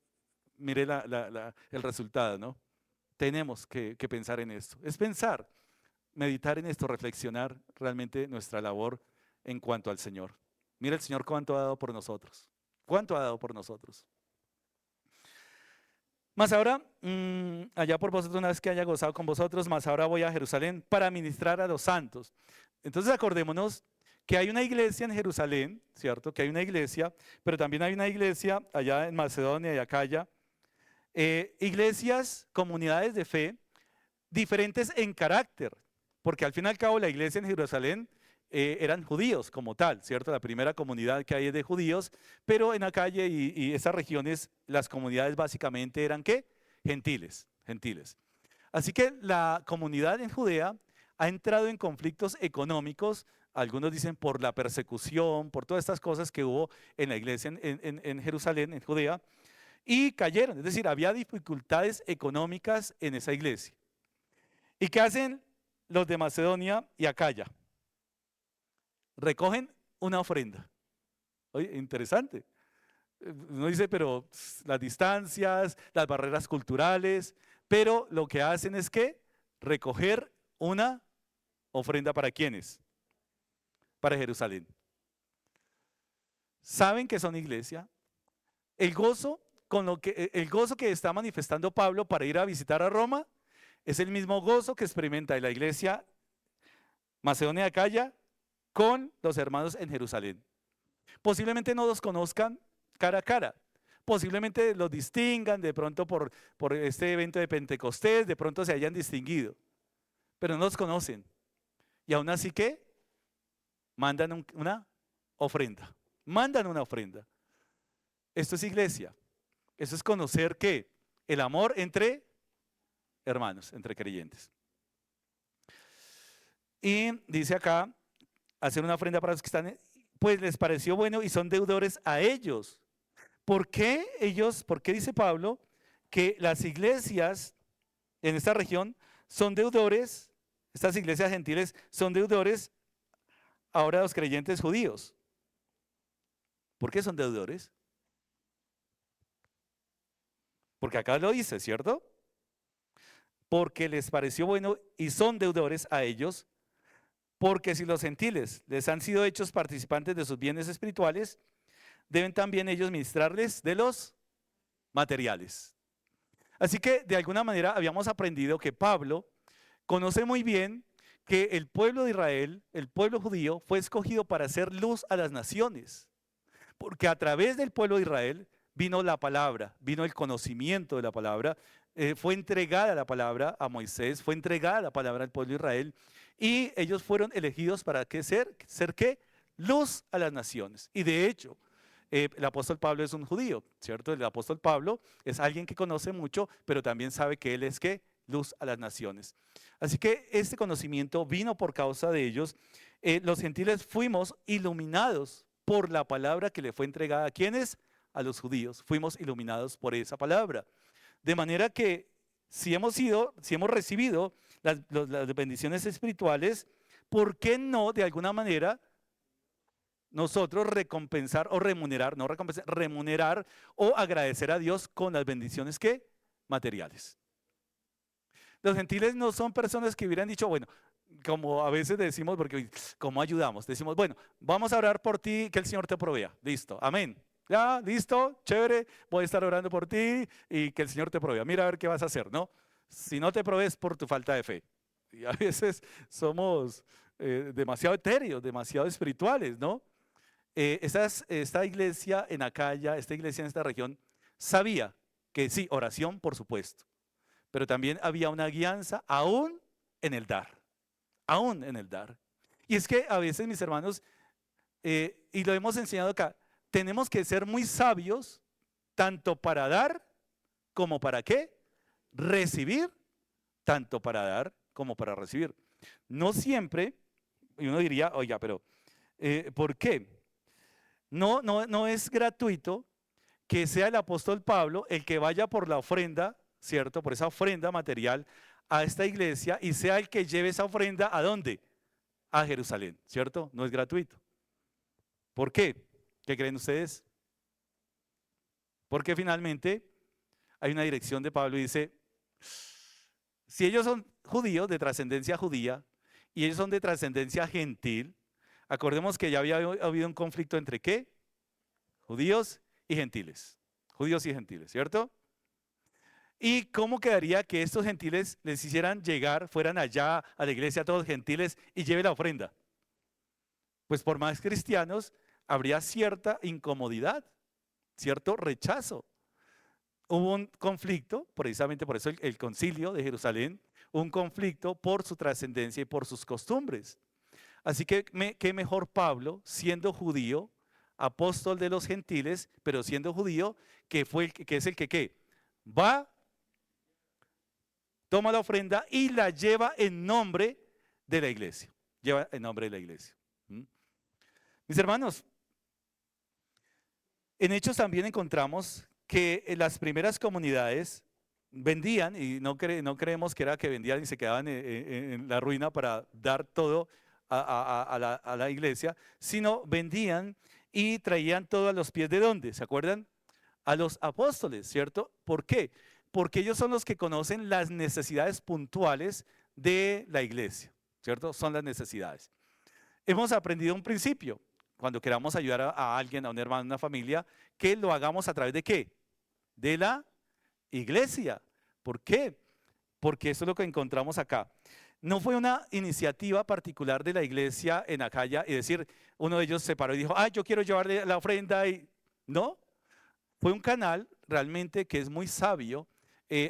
Mire el resultado, ¿no? Tenemos que pensar en esto. Es pensar, meditar en esto, reflexionar realmente nuestra labor en cuanto al Señor. Mira el Señor cuánto ha dado por nosotros. ¿Cuánto ha dado por nosotros? Más ahora, allá por vosotros, una vez que haya gozado con vosotros, más ahora voy a Jerusalén para ministrar a los santos. Entonces acordémonos que hay una iglesia en Jerusalén, ¿cierto? Que hay una iglesia, pero también hay una iglesia allá en Macedonia y Acaya. Iglesias, comunidades de fe, diferentes en carácter, porque al fin y al cabo la iglesia en Jerusalén eran judíos como tal, ¿cierto? La primera comunidad que hay es de judíos, pero en Acaya y esas regiones las comunidades básicamente eran ¿qué? Gentiles. Así que la comunidad en Judea ha entrado en conflictos económicos, algunos dicen por la persecución, por todas estas cosas que hubo en la iglesia en Jerusalén, en Judea, y cayeron, es decir, había dificultades económicas en esa iglesia. ¿Y qué hacen los de Macedonia y Acaya? Recogen una ofrenda. Oye, interesante. Uno dice, pero las distancias, las barreras culturales, pero lo que hacen es que recoger una ofrenda ¿para quiénes? Para Jerusalén. ¿Saben que son iglesia? El gozo que está manifestando Pablo para ir a visitar a Roma es el mismo gozo que experimenta en la iglesia Macedonia de Acaya con los hermanos en Jerusalén. Posiblemente no los conozcan cara a cara, posiblemente los distingan de pronto por este evento de Pentecostés, de pronto se hayan distinguido, pero no los conocen. Y aún así que mandan una ofrenda, Esto es iglesia, esto es conocer que el amor entre hermanos, entre creyentes. Y dice acá, hacer una ofrenda para los que están, pues les pareció bueno y son deudores a ellos. ¿Por qué dice Pablo que las iglesias en esta región son deudores, estas iglesias gentiles son deudores ahora a los creyentes judíos? ¿Por qué son deudores? Porque acá lo dice, ¿cierto? Porque les pareció bueno y son deudores a ellos. Porque si los gentiles les han sido hechos participantes de sus bienes espirituales, deben también ellos ministrarles de los materiales. Así que de alguna manera habíamos aprendido que Pablo conoce muy bien que el pueblo de Israel, el pueblo judío, fue escogido para hacer luz a las naciones. Porque a través del pueblo de Israel vino la palabra, vino el conocimiento de la palabra, fue entregada la palabra a Moisés, fue entregada la palabra al pueblo de Israel, y ellos fueron elegidos para ¿qué ser? ¿Ser qué? Luz a las naciones. Y de hecho, el apóstol Pablo es un judío, ¿cierto? El apóstol Pablo es alguien que conoce mucho, pero también sabe que él es ¿qué? Luz a las naciones. Así que este conocimiento vino por causa de ellos. Los gentiles fuimos iluminados por la palabra que le fue entregada a quienes, a los judíos. Fuimos iluminados por esa palabra. De manera que si hemos recibido las bendiciones espirituales, ¿por qué no de alguna manera nosotros recompensar o remunerar, no recompensar, remunerar o agradecer a Dios con las bendiciones que materiales? Los gentiles no son personas que hubieran dicho, bueno, como a veces decimos, porque ¿cómo ayudamos? Decimos, bueno, vamos a orar por ti, que el Señor te provea. Listo, amén. Ya, listo, chévere, voy a estar orando por ti y que el Señor te provea. Mira a ver qué vas a hacer, ¿no? Si no te provees por tu falta de fe. Y a veces somos demasiado etéreos, demasiado espirituales, ¿no? Esta iglesia en Acaya, esta iglesia en esta región, sabía que sí, oración, por supuesto, pero también había una guianza aún en el dar, aún en el dar. Y es que a veces, mis hermanos, y lo hemos enseñado acá, tenemos que ser muy sabios, tanto para dar como para ¿qué? Recibir, tanto para dar como para recibir. No siempre, y uno diría, oiga, pero ¿por qué? No es gratuito que sea el apóstol Pablo el que vaya por la ofrenda, ¿cierto? Por esa ofrenda material a esta iglesia y sea el que lleve esa ofrenda ¿a dónde? A Jerusalén, ¿cierto? No es gratuito. ¿Por qué? ¿Qué creen ustedes? Porque finalmente hay una dirección de Pablo y dice, si ellos son judíos de trascendencia judía y ellos son de trascendencia gentil, acordemos que ya había habido un conflicto entre ¿qué? Judíos y gentiles. Judíos y gentiles, ¿cierto? ¿Y cómo quedaría que estos gentiles les hicieran llegar, fueran allá a la iglesia todos gentiles y lleven la ofrenda? Pues por más cristianos habría cierta incomodidad, cierto rechazo. Hubo un conflicto, precisamente por eso el concilio de Jerusalén, un conflicto por su trascendencia y por sus costumbres. Así que qué mejor Pablo, siendo judío, apóstol de los gentiles, pero siendo judío, que es el que ¿qué? Va, toma la ofrenda y la lleva en nombre de la iglesia. Lleva en nombre de la iglesia. Mis hermanos, en Hechos también encontramos que las primeras comunidades vendían, y no creemos que era que vendían y se quedaban en la ruina para dar todo a la iglesia, sino vendían y traían todo a los pies de ¿dónde? ¿Se acuerdan? A los apóstoles, ¿cierto? ¿Por qué? Porque ellos son los que conocen las necesidades puntuales de la iglesia, ¿cierto? Son las necesidades. Hemos aprendido un principio, cuando queramos ayudar a alguien, a un hermano, a una familia, que lo hagamos a través de ¿qué? De la iglesia. ¿Por qué? Porque eso es lo que encontramos acá. No fue una iniciativa particular de la iglesia en Acaya y decir, uno de ellos se paró y dijo, yo quiero llevarle la ofrenda y no. Fue un canal realmente que es muy sabio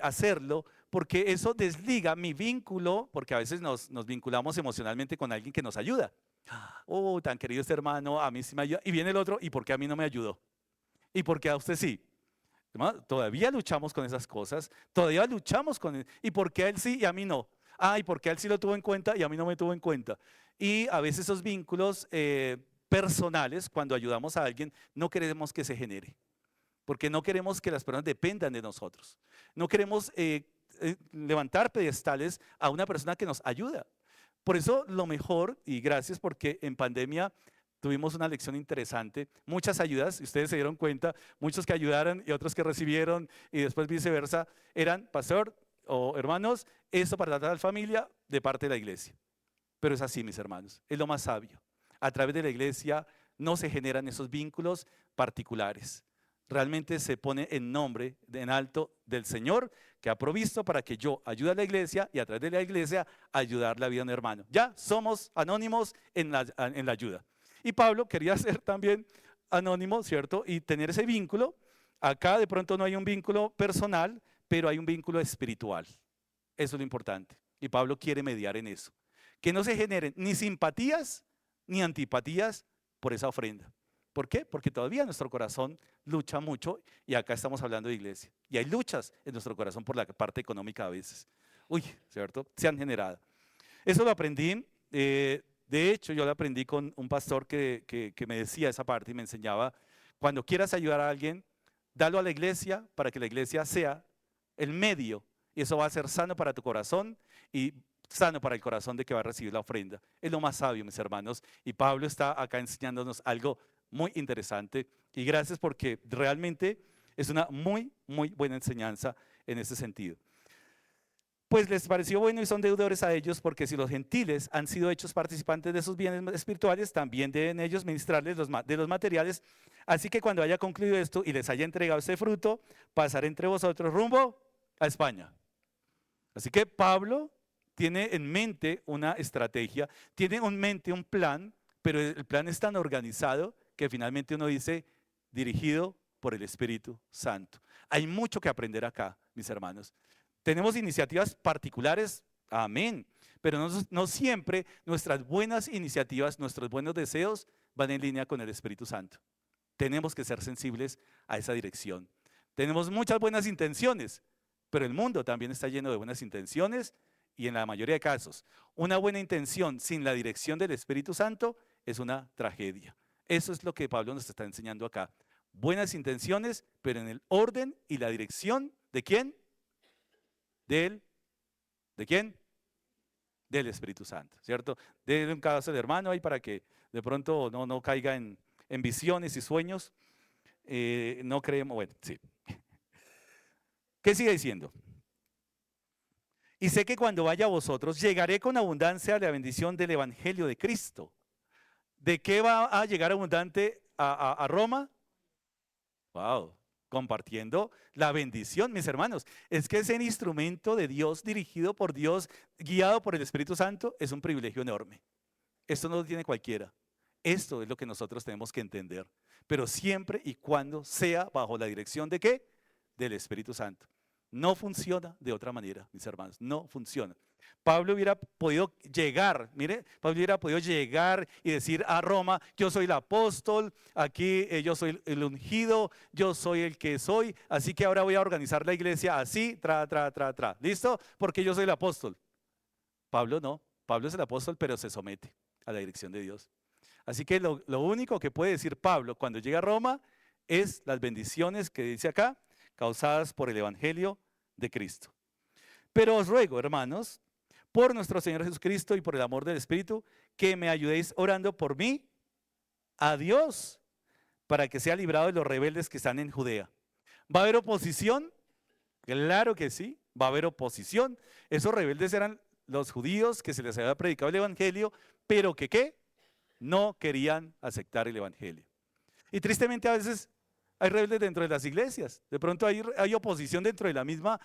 hacerlo, porque eso desliga mi vínculo, porque a veces nos vinculamos emocionalmente con alguien que nos ayuda. Oh, tan querido este hermano, a mí sí me ayuda. Y viene el otro, ¿y por qué a mí no me ayudó? ¿Y por qué a usted sí? Todavía luchamos con esas cosas, todavía luchamos con él. ¿Y por qué a él sí y a mí no? ¿Y por qué a él sí lo tuvo en cuenta y a mí no me tuvo en cuenta? Y a veces esos vínculos personales, cuando ayudamos a alguien, no queremos que se genere, porque no queremos que las personas dependan de nosotros. No queremos levantar pedestales a una persona que nos ayuda. Por eso lo mejor, y gracias porque en pandemia tuvimos una lección interesante, muchas ayudas, y ustedes se dieron cuenta, muchos que ayudaron y otros que recibieron y después viceversa, eran pastor o hermanos, esto para tratar a la familia de parte de la iglesia. Pero es así, mis hermanos, es lo más sabio. A través de la iglesia no se generan esos vínculos particulares. realmente se pone en nombre, en alto del Señor, que ha provisto para que yo ayude a la iglesia y a través de la iglesia ayudar la vida de un hermano. Ya somos anónimos en la ayuda. Y Pablo quería ser también anónimo, ¿cierto? Y tener ese vínculo. Acá de pronto no hay un vínculo personal, pero hay un vínculo espiritual. Eso es lo importante. Y Pablo quiere mediar en eso. Que no se generen ni simpatías ni antipatías por esa ofrenda. ¿Por qué? Porque todavía nuestro corazón lucha mucho y acá estamos hablando de iglesia. Y hay luchas en nuestro corazón por la parte económica a veces. Uy, ¿cierto? Se han generado. Eso lo aprendí, de hecho yo lo aprendí con un pastor que me decía esa parte y me enseñaba, cuando quieras ayudar a alguien, dalo a la iglesia para que la iglesia sea el medio y eso va a ser sano para tu corazón y sano para el corazón de que va a recibir la ofrenda. Es lo más sabio, mis hermanos, y Pablo está acá enseñándonos algo muy interesante y gracias porque realmente es una muy buena enseñanza en ese sentido. Pues les pareció bueno y son deudores a ellos, porque si los gentiles han sido hechos participantes de sus bienes espirituales, también deben ellos ministrarles de los materiales. Así que cuando haya concluido esto y les haya entregado ese fruto, pasaré entre vosotros rumbo a España. Así que Pablo tiene en mente una estrategia, tiene en mente un plan, pero el plan es tan organizado que finalmente uno dice, dirigido por el Espíritu Santo. Hay mucho que aprender acá, mis hermanos. Tenemos iniciativas particulares, amén, pero no siempre nuestras buenas iniciativas, nuestros buenos deseos van en línea con el Espíritu Santo. Tenemos que ser sensibles a esa dirección. Tenemos muchas buenas intenciones, pero el mundo también está lleno de buenas intenciones y en la mayoría de casos, una buena intención sin la dirección del Espíritu Santo es una tragedia. Eso es lo que Pablo nos está enseñando acá. Buenas intenciones, pero en el orden y la dirección ¿de quién? ¿De quién? Del Espíritu Santo, ¿cierto? Denle un caso al hermano ahí para que de pronto no caiga en visiones y sueños. No creemos, bueno, sí. ¿Qué sigue diciendo? Y sé que cuando vaya a vosotros, llegaré con abundancia a la bendición del Evangelio de Cristo. ¿De qué va a llegar abundante a Roma? Wow. Compartiendo la bendición, mis hermanos. Es que ser instrumento de Dios, dirigido por Dios, guiado por el Espíritu Santo, es un privilegio enorme. Esto no lo tiene cualquiera. Esto es lo que nosotros tenemos que entender. Pero siempre y cuando sea bajo la dirección ¿de qué? Del Espíritu Santo. No funciona de otra manera, mis hermanos. No funciona. Pablo hubiera podido llegar, mire, Pablo hubiera podido llegar y decir a Roma, yo soy el apóstol, aquí yo soy el ungido, yo soy el que soy, así que ahora voy a organizar la iglesia así, ¿listo? Porque yo soy el apóstol. Pablo no, Pablo es el apóstol, pero se somete a la dirección de Dios. Así que lo único que puede decir Pablo cuando llega a Roma es las bendiciones que dice acá, causadas por el Evangelio de Cristo. Pero os ruego, hermanos, por nuestro Señor Jesucristo y por el amor del Espíritu, que me ayudéis orando por mí a Dios, para que sea librado de los rebeldes que están en Judea. ¿Va a haber oposición? Claro que sí, va a haber oposición. Esos rebeldes eran los judíos que se les había predicado el Evangelio, pero que ¿qué? No querían aceptar el Evangelio. Y tristemente a veces hay rebeldes dentro de las iglesias. De pronto hay oposición dentro de las mismas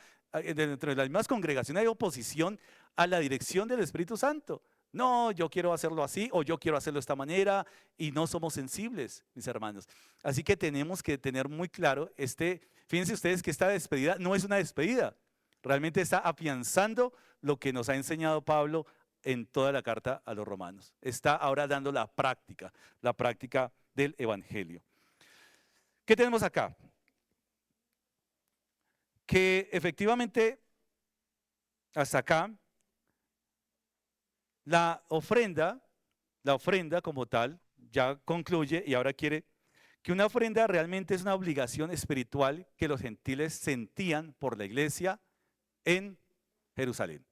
congregaciones, hay oposición a la dirección del Espíritu Santo. No, yo quiero hacerlo así o yo quiero hacerlo de esta manera y no somos sensibles, mis hermanos. Así que tenemos que tener muy claro, fíjense ustedes que esta despedida no es una despedida, realmente está afianzando lo que nos ha enseñado Pablo en toda la carta a los romanos. Está ahora dando la práctica del Evangelio. ¿Qué tenemos acá? Que efectivamente, hasta acá, la ofrenda como tal, ya concluye y ahora quiere que una ofrenda realmente es una obligación espiritual que los gentiles sentían por la iglesia en Jerusalén.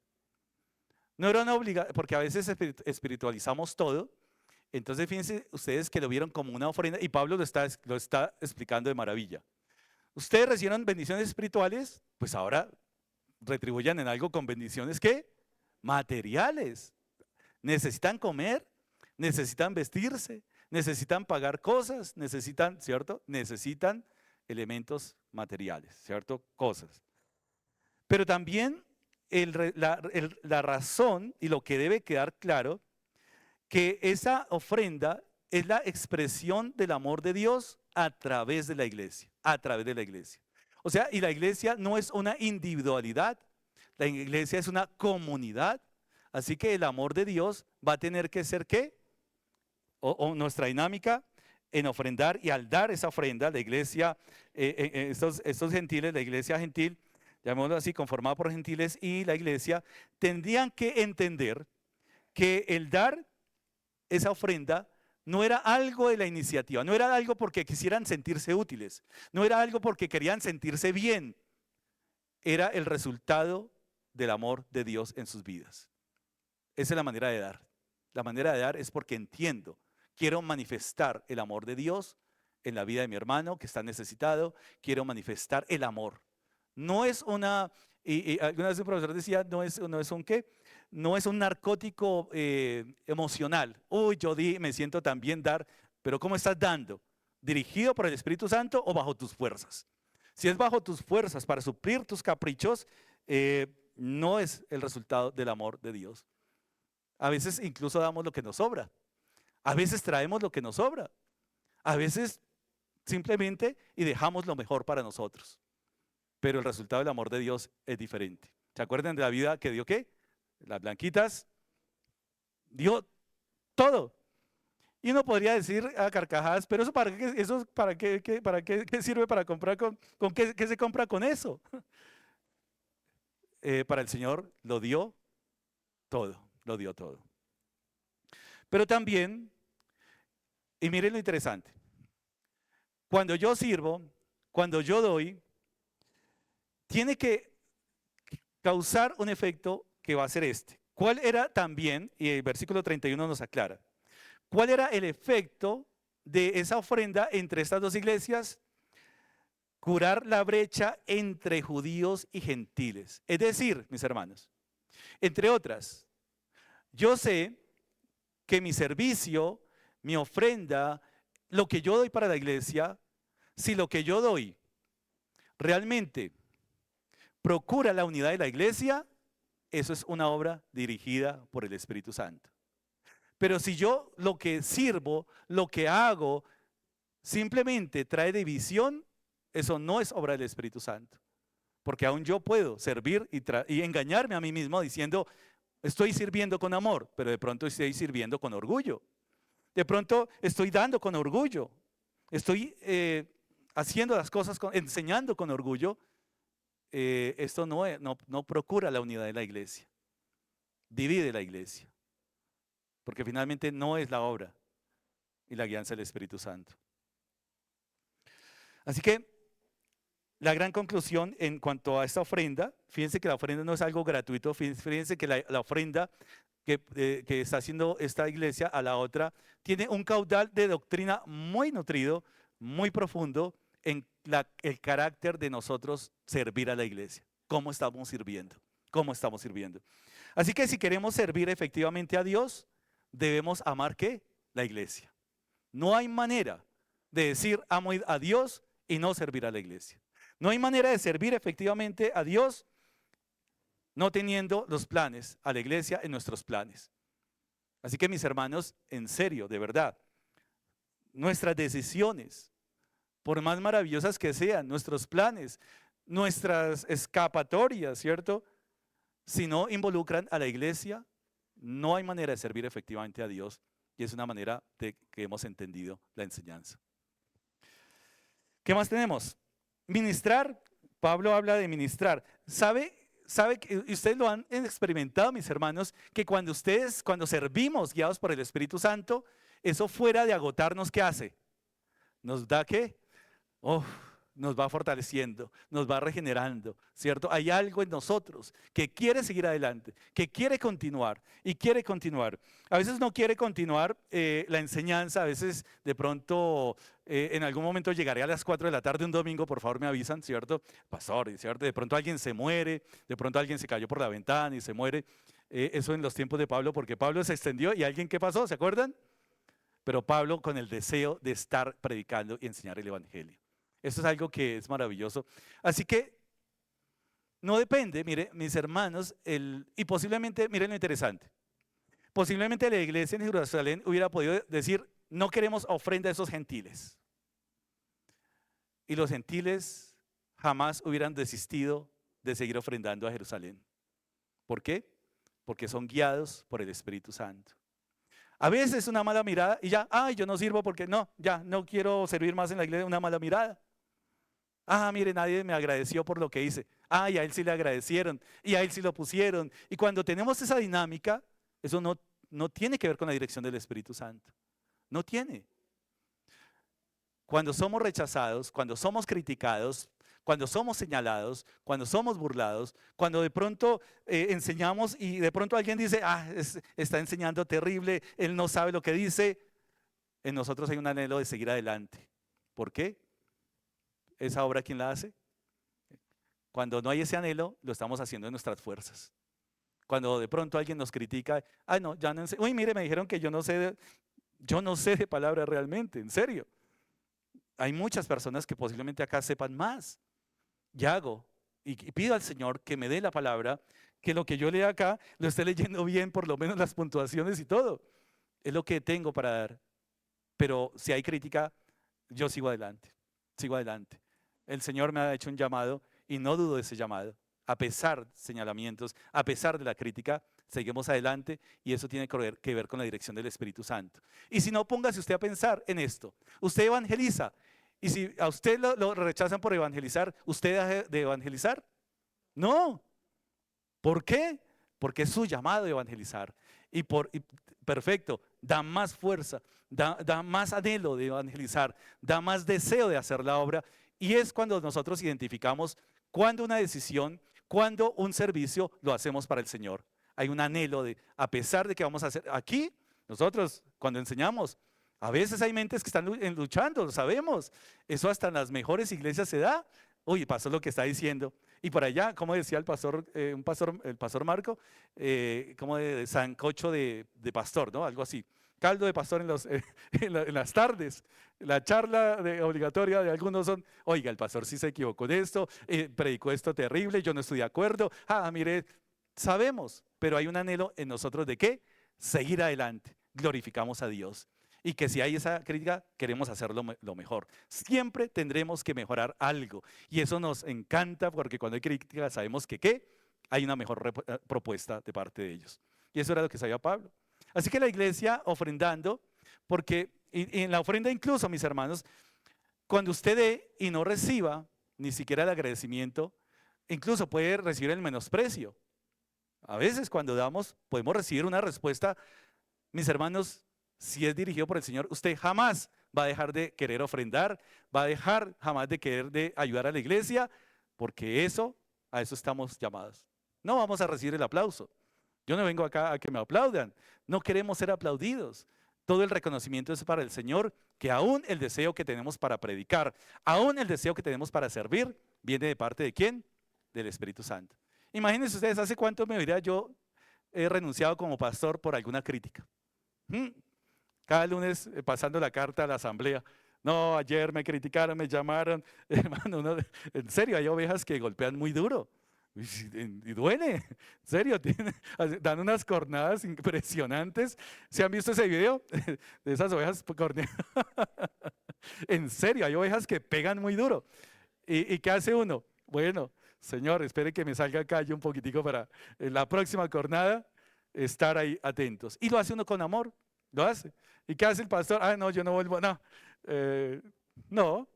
No era una obligación, porque a veces espiritualizamos todo. Entonces fíjense ustedes que lo vieron como una ofrenda y Pablo lo está explicando de maravilla. Ustedes recibieron bendiciones espirituales, pues ahora retribuyan en algo con bendiciones ¿qué? Materiales. Necesitan comer, necesitan vestirse, necesitan pagar cosas, necesitan, ¿cierto? Necesitan elementos materiales, ¿cierto? Cosas. Pero también la razón y lo que debe quedar claro, que esa ofrenda es la expresión del amor de Dios a través de la iglesia, a través de la iglesia. O sea, y la iglesia no es una individualidad, la iglesia es una comunidad, así que el amor de Dios va a tener que ser ¿qué? O nuestra dinámica en ofrendar, y al dar esa ofrenda, la iglesia, estos gentiles, la iglesia gentil, llamémoslo así, conformada por gentiles y la iglesia, tendrían que entender que el dar esa ofrenda no era algo de la iniciativa, no era algo porque quisieran sentirse útiles, no era algo porque querían sentirse bien, era el resultado del amor de Dios en sus vidas. Esa es la manera de dar. La manera de dar es porque entiendo, quiero manifestar el amor de Dios en la vida de mi hermano que está necesitado, quiero manifestar el amor. No es una, y alguna vez un profesor decía, no es un qué, no es un narcótico emocional. Uy, yo me siento tan bien dar, pero ¿cómo estás dando? ¿Dirigido por el Espíritu Santo o bajo tus fuerzas? Si es bajo tus fuerzas para suplir tus caprichos, no es el resultado del amor de Dios. A veces incluso damos lo que nos sobra. A veces traemos lo que nos sobra. A veces simplemente y dejamos lo mejor para nosotros. Pero el resultado del amor de Dios es diferente. ¿Se acuerdan de la vida que dio qué? Las blanquitas dio todo. Y uno podría decir a carcajadas, pero eso para qué sirve para comprar con qué se compra con eso. Para el Señor lo dio todo, lo dio todo. Pero también, y miren lo interesante, cuando yo sirvo, cuando yo doy, tiene que causar un efecto que va a ser este. ¿Cuál era también, y el versículo 31 nos aclara, cuál era el efecto de esa ofrenda entre estas dos iglesias? Curar la brecha entre judíos y gentiles. Es decir, mis hermanos, entre otras, yo sé que mi servicio, mi ofrenda, lo que yo doy para la iglesia, si lo que yo doy realmente procura la unidad de la iglesia, eso es una obra dirigida por el Espíritu Santo. Pero si yo lo que sirvo, lo que hago, simplemente trae división, eso no es obra del Espíritu Santo. Porque aún yo puedo servir y engañarme a mí mismo diciendo, estoy sirviendo con amor, pero de pronto estoy sirviendo con orgullo. De pronto estoy dando con orgullo. Estoy haciendo las cosas, enseñando con orgullo. Esto no procura la unidad de la iglesia. Divide la iglesia. Porque finalmente no es la obra y la guianza del Espíritu Santo. Así que la gran conclusión en cuanto a esta ofrenda, fíjense que la ofrenda no es algo gratuito, fíjense que la ofrenda que está haciendo esta iglesia a la otra tiene un caudal de doctrina muy nutrido, muy profundo en el carácter de nosotros servir a la iglesia. ¿Cómo estamos sirviendo? ¿Cómo estamos sirviendo? Así que si queremos servir efectivamente a Dios, debemos amar ¿qué? La iglesia. No hay manera de decir amo a Dios y no servir a la iglesia. No hay manera de servir efectivamente a Dios no teniendo los planes a la iglesia en nuestros planes. Así que mis hermanos, en serio, de verdad, nuestras decisiones, por más maravillosas que sean, nuestros planes, nuestras escapatorias, ¿cierto? Si no involucran a la iglesia, no hay manera de servir efectivamente a Dios, y es una manera de que hemos entendido la enseñanza. ¿Qué más tenemos? Ministrar. Pablo habla de ministrar. ¿Sabe que ustedes lo han experimentado, mis hermanos, que cuando servimos guiados por el Espíritu Santo, eso fuera de agotarnos, ¿qué hace? ¿Nos da qué? Nos va fortaleciendo, nos va regenerando, ¿cierto? Hay algo en nosotros que quiere seguir adelante, que quiere continuar y quiere continuar. A veces no quiere continuar la enseñanza, a veces de pronto en algún momento llegaré a las 4 de la tarde un domingo, por favor me avisan, ¿cierto? Pastor, ¿cierto? De pronto alguien se muere, de pronto alguien se cayó por la ventana y se muere. Eso en los tiempos de Pablo, porque Pablo se extendió y alguien, ¿qué pasó? ¿Se acuerdan? Pero Pablo con el deseo de estar predicando y enseñar el evangelio. Eso es algo que es maravilloso. Así que no depende, mire, mis hermanos, y posiblemente, miren lo interesante, posiblemente la iglesia en Jerusalén hubiera podido decir, no queremos ofrenda a esos gentiles. Y los gentiles jamás hubieran desistido de seguir ofrendando a Jerusalén. ¿Por qué? Porque son guiados por el Espíritu Santo. A veces una mala mirada y ya, ay, yo no sirvo porque no, ya no quiero servir más en la iglesia, una mala mirada. Ah, mire, nadie me agradeció por lo que hice. Ah, y a él sí le agradecieron, y a él sí lo pusieron. Y cuando tenemos esa dinámica, eso no tiene que ver con la dirección del Espíritu Santo. No tiene. Cuando somos rechazados, cuando somos criticados, cuando somos señalados, cuando somos burlados, cuando de pronto enseñamos y de pronto alguien dice, está enseñando terrible, él no sabe lo que dice, en nosotros hay un anhelo de seguir adelante. ¿Por qué? ¿Esa obra quién la hace? Cuando no hay ese anhelo, lo estamos haciendo en nuestras fuerzas. Cuando de pronto alguien nos critica, no, ya no sé, uy, mire, me dijeron que yo no sé de palabra realmente, en serio. Hay muchas personas que posiblemente acá sepan más. Y hago, y pido al Señor que me dé la palabra, que lo que yo lea acá lo esté leyendo bien, por lo menos las puntuaciones y todo. Es lo que tengo para dar. Pero si hay crítica, yo sigo adelante, sigo adelante. El Señor me ha hecho un llamado y no dudo de ese llamado. A pesar de señalamientos, a pesar de la crítica, seguimos adelante y eso tiene que ver con la dirección del Espíritu Santo. Y si no, póngase usted a pensar en esto. Usted evangeliza. Y si a usted lo rechazan por evangelizar, ¿usted deja de evangelizar? No. ¿Por qué? Porque es su llamado a evangelizar. Y perfecto, da más fuerza, da más anhelo de evangelizar, da más deseo de hacer la obra. Y es cuando nosotros identificamos cuando una decisión, cuando un servicio lo hacemos para el Señor. Hay un anhelo de, a pesar de que vamos a hacer, aquí nosotros cuando enseñamos, a veces hay mentes que están luchando, lo sabemos. Eso hasta en las mejores iglesias se da. Uy, pasó lo que está diciendo. Y por allá, como decía el pastor, el pastor Marco, como de sancocho de pastor, ¿no? Algo así. Caldo de pastor en las tardes. La charla obligatoria de algunos son, oiga, el pastor sí se equivocó de esto, predicó esto terrible, yo no estoy de acuerdo. Mire, sabemos, pero hay un anhelo en nosotros de ¿qué? Seguir adelante. Glorificamos a Dios. Y que si hay esa crítica, queremos hacerlo lo mejor. Siempre tendremos que mejorar algo. Y eso nos encanta porque cuando hay crítica sabemos que ¿qué? Hay una mejor propuesta de parte de ellos. Y eso era lo que sabía Pablo. Así que la iglesia ofrendando, porque y en la ofrenda incluso, mis hermanos, cuando usted dé y no reciba ni siquiera el agradecimiento, incluso puede recibir el menosprecio. A veces cuando damos podemos recibir una respuesta, mis hermanos, si es dirigido por el Señor, usted jamás va a dejar de querer ofrendar, va a dejar jamás de querer de ayudar a la iglesia, porque a eso estamos llamados. No vamos a recibir el aplauso. Yo no vengo acá a que me aplaudan, no queremos ser aplaudidos. Todo el reconocimiento es para el Señor, que aún el deseo que tenemos para predicar, aún el deseo que tenemos para servir, viene de parte de ¿quién? Del Espíritu Santo. Imagínense ustedes, ¿hace cuánto me hubiera yo renunciado como pastor por alguna crítica? Cada lunes pasando la carta a la asamblea. No, ayer me criticaron, me llamaron. Hermano, en serio, hay ovejas que golpean muy duro. Y duele, en serio, dan unas cornadas impresionantes. ¿Se han visto ese video de esas ovejas corneadas? En serio, hay ovejas que pegan muy duro. ¿Y qué hace uno? Bueno, Señor, espere que me salga callo un poquitico para la próxima cornada estar ahí atentos. Y lo hace uno con amor, lo hace. ¿Y qué hace el pastor? No, yo no vuelvo, no. No,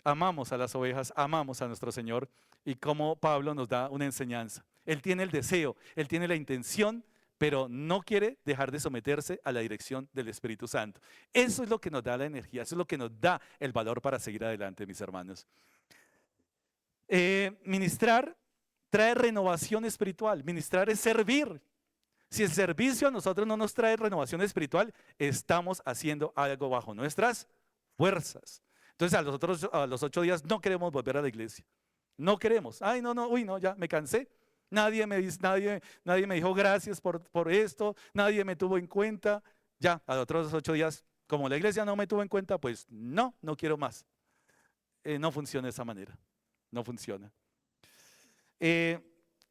amamos a las ovejas, amamos a nuestro Señor. Y como Pablo nos da una enseñanza. Él tiene el deseo, él tiene la intención, pero no quiere dejar de someterse a la dirección del Espíritu Santo. Eso es lo que nos da la energía, eso es lo que nos da el valor para seguir adelante, mis hermanos. Ministrar trae renovación espiritual, ministrar es servir. Si el servicio a nosotros no nos trae renovación espiritual, estamos haciendo algo bajo nuestras fuerzas. Entonces a los 8 días no queremos volver a la iglesia. No queremos. No, ya me cansé. Nadie me dijo gracias por esto, nadie me tuvo en cuenta. Ya, a los otros 8 días, como la iglesia no me tuvo en cuenta, pues no quiero más. no funciona de esa manera. No funciona.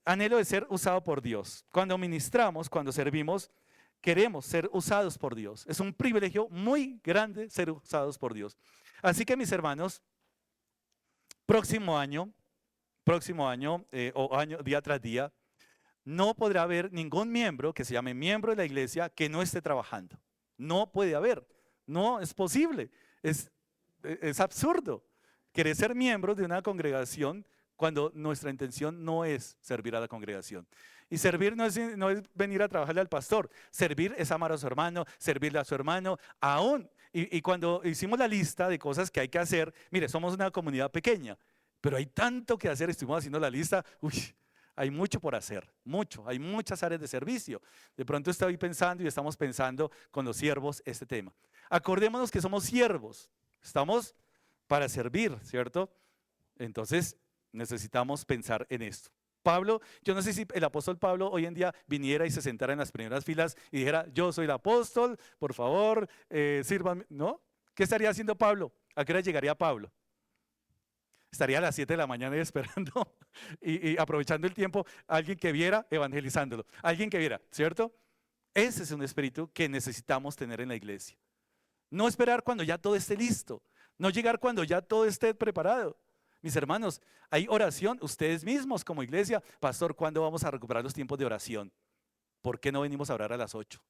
Anhelo de ser usado por Dios. Cuando ministramos, cuando servimos, queremos ser usados por Dios. Es un privilegio muy grande ser usados por Dios. Así que mis hermanos, próximo año o año, día tras día, no podrá haber ningún miembro que se llame miembro de la iglesia que no esté trabajando. No puede haber. No es posible. Es absurdo querer ser miembros de una congregación cuando nuestra intención no es servir a la congregación. Y servir no es venir a trabajarle al pastor. Servir es amar a su hermano, servirle a su hermano, aún. Y cuando hicimos la lista de cosas que hay que hacer, mire, somos una comunidad pequeña, pero hay tanto que hacer, estuvimos haciendo la lista, hay mucho por hacer, mucho, hay muchas áreas de servicio. De pronto estoy pensando y estamos pensando con los siervos este tema. Acordémonos que somos siervos, estamos para servir, ¿cierto? Entonces necesitamos pensar en esto. Pablo, yo no sé si el apóstol Pablo hoy en día viniera y se sentara en las primeras filas y dijera, yo soy el apóstol, por favor, sírvanme, ¿no? ¿Qué estaría haciendo Pablo? ¿A qué hora llegaría Pablo? Estaría a las 7 de la mañana esperando y aprovechando el tiempo, alguien que viera, evangelizándolo, alguien que viera, ¿cierto? Ese es un espíritu que necesitamos tener en la iglesia. No esperar cuando ya todo esté listo, no llegar cuando ya todo esté preparado. Mis hermanos, hay oración, ustedes mismos como iglesia, pastor, ¿cuándo vamos a recuperar los tiempos de oración? ¿Por qué no venimos a orar a las 8?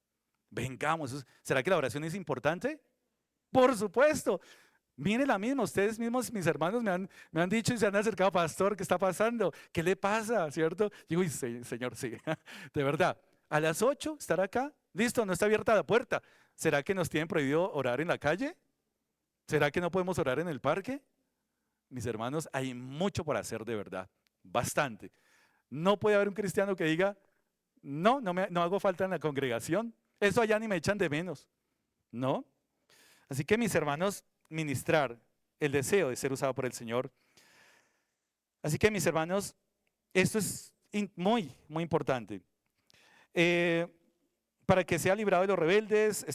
Vengamos, ¿será que la oración es importante? Por supuesto. Miren la misma, ustedes mismos, mis hermanos, me han dicho y se han acercado, pastor, ¿qué está pasando? ¿Qué le pasa? ¿Cierto? Digo, Señor, sí, de verdad, a las 8 estar acá, listo, no está abierta la puerta. ¿Será que nos tienen prohibido orar en la calle? ¿Será que no podemos orar en el parque? Mis hermanos, hay mucho por hacer de verdad, bastante. No puede haber un cristiano que diga, no hago falta en la congregación, eso allá ni me echan de menos, ¿no? Así que mis hermanos, ministrar el deseo de ser usado por el Señor. Así que mis hermanos, esto es muy, muy importante. Para que sea librado de los rebeldes,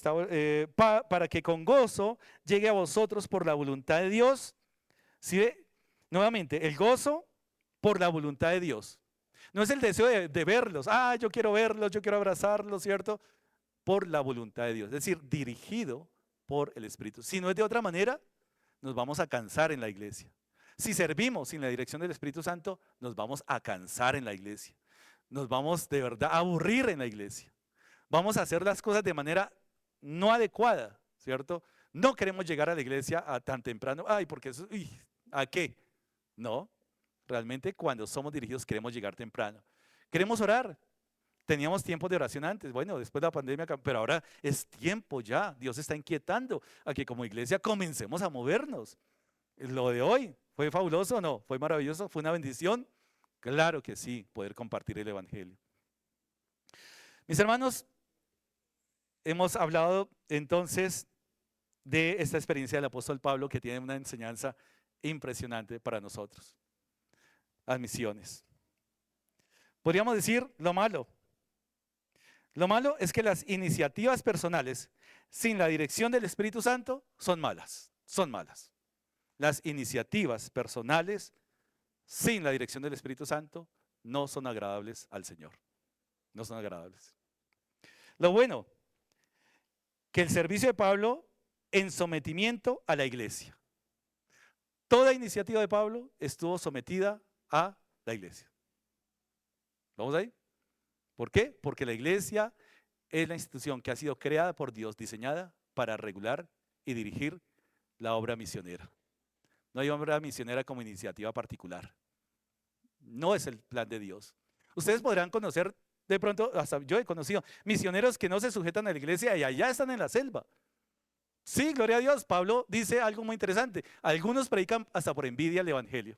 para que con gozo llegue a vosotros por la voluntad de Dios. ¿Sí ve? Nuevamente, el gozo por la voluntad de Dios. No es el deseo de verlos. Yo quiero verlos, yo quiero abrazarlos, ¿cierto? Por la voluntad de Dios. Es decir, dirigido por el Espíritu. Si no es de otra manera, nos vamos a cansar en la iglesia. Si servimos sin la dirección del Espíritu Santo, nos vamos a cansar en la iglesia. Nos vamos de verdad a aburrir en la iglesia. Vamos a hacer las cosas de manera no adecuada, ¿cierto? No queremos llegar a la iglesia tan temprano. Porque eso, ¿a qué? No, realmente cuando somos dirigidos queremos llegar temprano. Queremos orar. Teníamos tiempo de oración antes, bueno, después de la pandemia, pero ahora es tiempo ya. Dios está inquietando a que como iglesia comencemos a movernos. Lo de hoy, ¿fue fabuloso o no? ¿Fue maravilloso? ¿Fue una bendición? Claro que sí, poder compartir el evangelio. Mis hermanos, hemos hablado entonces de esta experiencia del apóstol Pablo que tiene una enseñanza impresionante para nosotros. Las misiones. Podríamos decir lo malo. Lo malo es que las iniciativas personales sin la dirección del Espíritu Santo son malas, son malas. Las iniciativas personales sin la dirección del Espíritu Santo no son agradables al Señor, no son agradables. Lo bueno, que el servicio de Pablo en sometimiento a la iglesia. Toda iniciativa de Pablo estuvo sometida a la iglesia. ¿Vamos ahí? ¿Por qué? Porque la iglesia es la institución que ha sido creada por Dios, diseñada para regular y dirigir la obra misionera. No hay obra misionera como iniciativa particular. No es el plan de Dios. Ustedes podrán conocer, de pronto, hasta yo he conocido misioneros que no se sujetan a la iglesia y allá están en la selva. Sí, gloria a Dios. Pablo dice algo muy interesante. Algunos predican hasta por envidia el evangelio.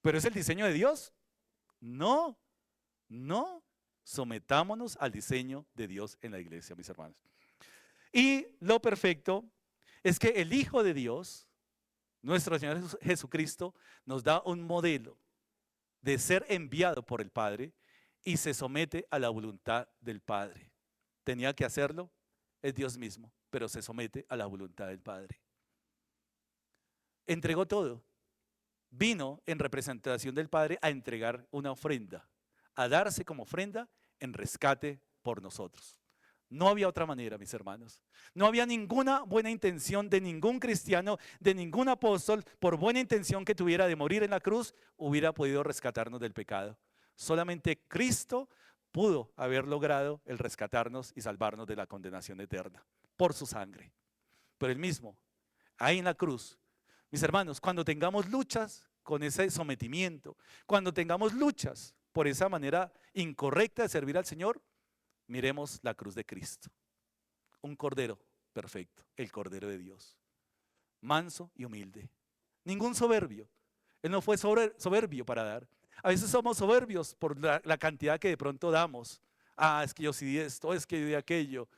¿Pero es el diseño de Dios? No, no. Sometámonos al diseño de Dios en la iglesia, mis hermanos. Y lo perfecto es que el Hijo de Dios, nuestro Señor Jesucristo, nos da un modelo de ser enviado por el Padre y se somete a la voluntad del Padre. Tenía que hacerlo, es Dios mismo, pero se somete a la voluntad del Padre. Entregó todo. vino en representación del Padre a entregar una ofrenda, a darse como ofrenda en rescate por nosotros. No había otra manera, mis hermanos. No había ninguna buena intención de ningún cristiano, de ningún apóstol, por buena intención que tuviera de morir en la cruz, hubiera podido rescatarnos del pecado. Solamente Cristo pudo haber logrado el rescatarnos y salvarnos de la condenación eterna por su sangre. Pero él mismo, ahí en la cruz, mis hermanos, cuando tengamos luchas con ese sometimiento, cuando tengamos luchas por esa manera incorrecta de servir al Señor, miremos la cruz de Cristo. Un cordero perfecto, el Cordero de Dios, manso y humilde. Ningún soberbio. Él no fue soberbio para dar. A veces somos soberbios por la cantidad que de pronto damos. Es que yo sí di esto, es que yo di aquello.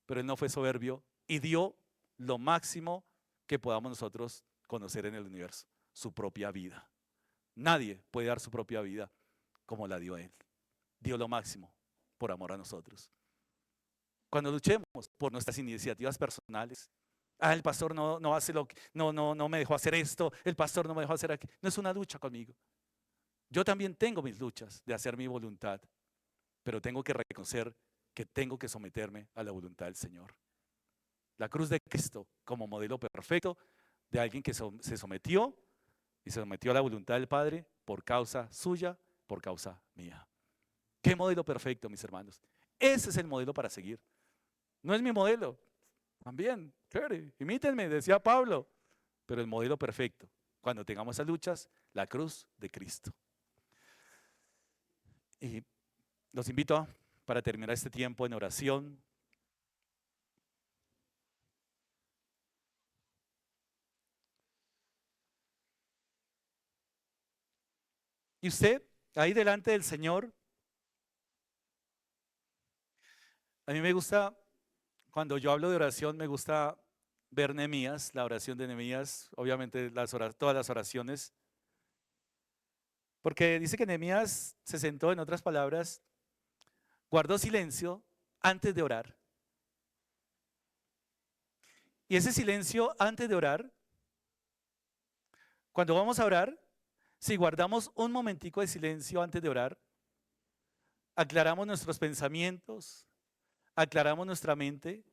Pero él no fue soberbio y dio lo máximo que podamos nosotros conocer en el universo, su propia vida. Nadie puede dar su propia vida como la dio él. Dio lo máximo por amor a nosotros. Cuando luchemos por nuestras iniciativas personales, el pastor no hace lo que, no me dejó hacer esto, el pastor no me dejó hacer aquello. No es una lucha conmigo. Yo también tengo mis luchas de hacer mi voluntad, pero tengo que reconocer que tengo que someterme a la voluntad del Señor. La cruz de Cristo como modelo perfecto de alguien que se sometió y se sometió a la voluntad del Padre por causa suya, por causa mía. ¿Qué modelo perfecto, mis hermanos? Ese es el modelo para seguir. No es mi modelo. También, claro, imítenme, decía Pablo. Pero el modelo perfecto, cuando tengamos esas luchas, la cruz de Cristo. Y los invito para terminar este tiempo en oración. Y usted, ahí delante del Señor, a mí me gusta, cuando yo hablo de oración, me gusta ver Nehemías, la oración de Nehemías, obviamente todas las oraciones, porque dice que Nehemías se sentó, en otras palabras, guardó silencio antes de orar. Y ese silencio antes de orar, cuando vamos a orar, si guardamos un momentico de silencio antes de orar, aclaramos nuestros pensamientos, aclaramos nuestra mente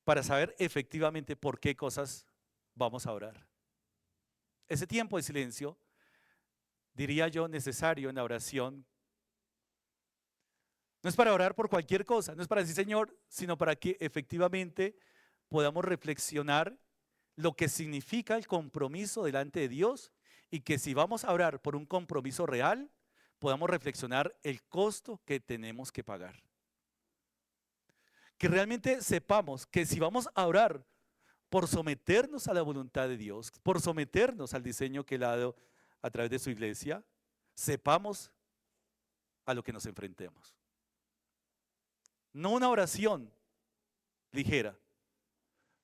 para saber efectivamente por qué cosas vamos a orar. Ese tiempo de silencio, diría yo, necesario en la oración, no es para orar por cualquier cosa, no es para decir Señor, sino para que efectivamente podamos reflexionar lo que significa el compromiso delante de Dios y que si vamos a orar por un compromiso real, podamos reflexionar el costo que tenemos que pagar. Que realmente sepamos que si vamos a orar por someternos a la voluntad de Dios, por someternos al diseño que Él ha dado a través de su iglesia, sepamos a lo que nos enfrentemos. No una oración ligera,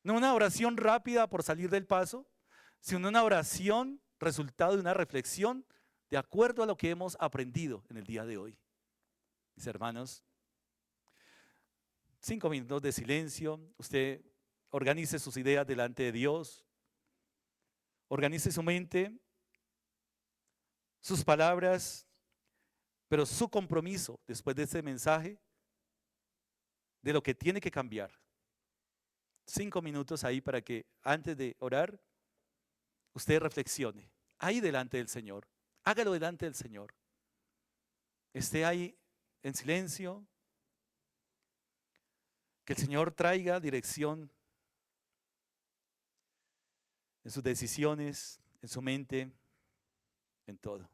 no una oración rápida por salir del paso, sino una oración resultado de una reflexión de acuerdo a lo que hemos aprendido en el día de hoy. Mis hermanos, 5 minutos de silencio, usted organice sus ideas delante de Dios, organice su mente, sus palabras, pero su compromiso después de este mensaje de lo que tiene que cambiar. 5 minutos ahí para que antes de orar usted reflexione ahí delante del Señor, hágalo delante del Señor, esté ahí en silencio, que el Señor traiga dirección en sus decisiones, en su mente, en todo.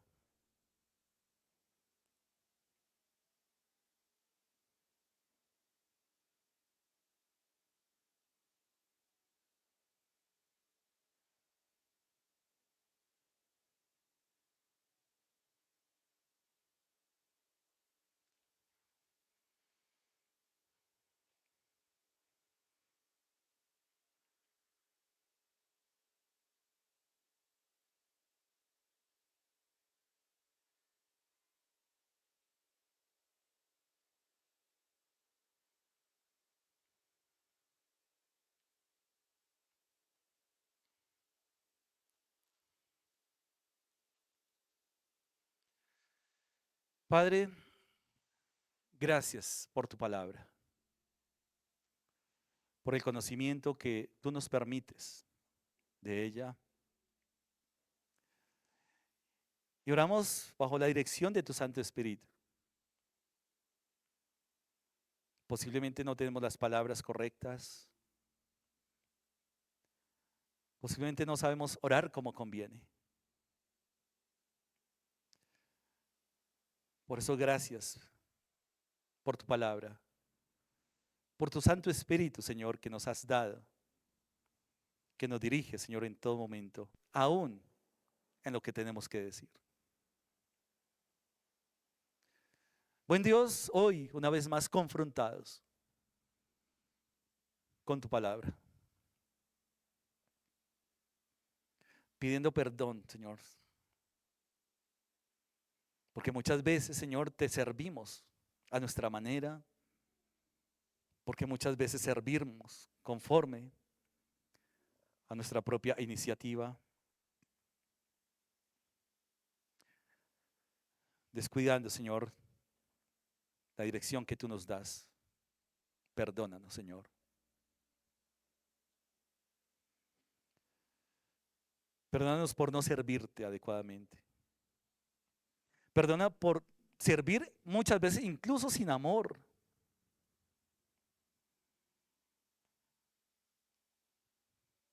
Padre, gracias por tu palabra, por el conocimiento que tú nos permites de ella. Y oramos bajo la dirección de tu Santo Espíritu. Posiblemente no tenemos las palabras correctas. Posiblemente no sabemos orar como conviene. Por eso gracias por tu palabra, por tu Santo Espíritu, Señor, que nos has dado, que nos dirige, Señor, en todo momento, aún en lo que tenemos que decir. Buen Dios, hoy una vez más confrontados con tu palabra, pidiendo perdón, Señor, porque muchas veces, Señor, te servimos a nuestra manera, porque muchas veces servimos conforme a nuestra propia iniciativa, descuidando, Señor, la dirección que tú nos das. Perdónanos, Señor. Perdónanos por no servirte adecuadamente. Perdona por servir muchas veces incluso sin amor.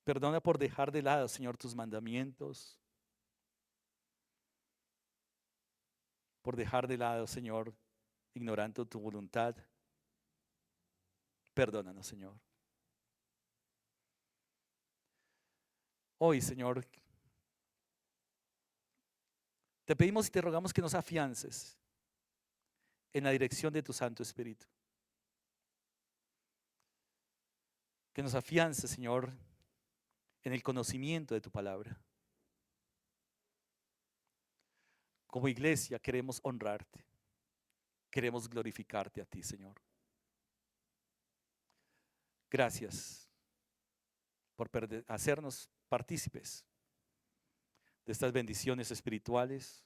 Perdona por dejar de lado, Señor, tus mandamientos. Por dejar de lado, Señor, ignorando tu voluntad. Perdónanos, Señor. Hoy, Señor, te pedimos y te rogamos que nos afiances en la dirección de tu Santo Espíritu. Que nos afiances, Señor, en el conocimiento de tu palabra. Como iglesia queremos honrarte. Queremos glorificarte a ti, Señor. Gracias por hacernos partícipes de estas bendiciones espirituales.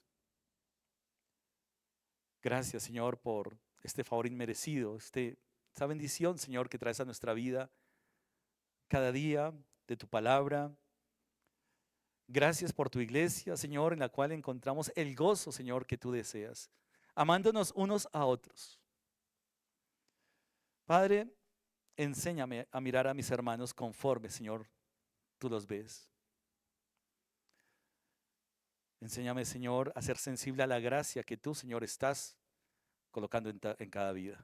Gracias, Señor, por este favor inmerecido, esta bendición, Señor, que traes a nuestra vida cada día de tu palabra. Gracias por tu iglesia, Señor, en la cual encontramos el gozo, Señor, que tú deseas, amándonos unos a otros. Padre, enséñame a mirar a mis hermanos conforme, Señor, tú los ves. Enséñame, Señor, a ser sensible a la gracia que tú, Señor, estás colocando en cada vida.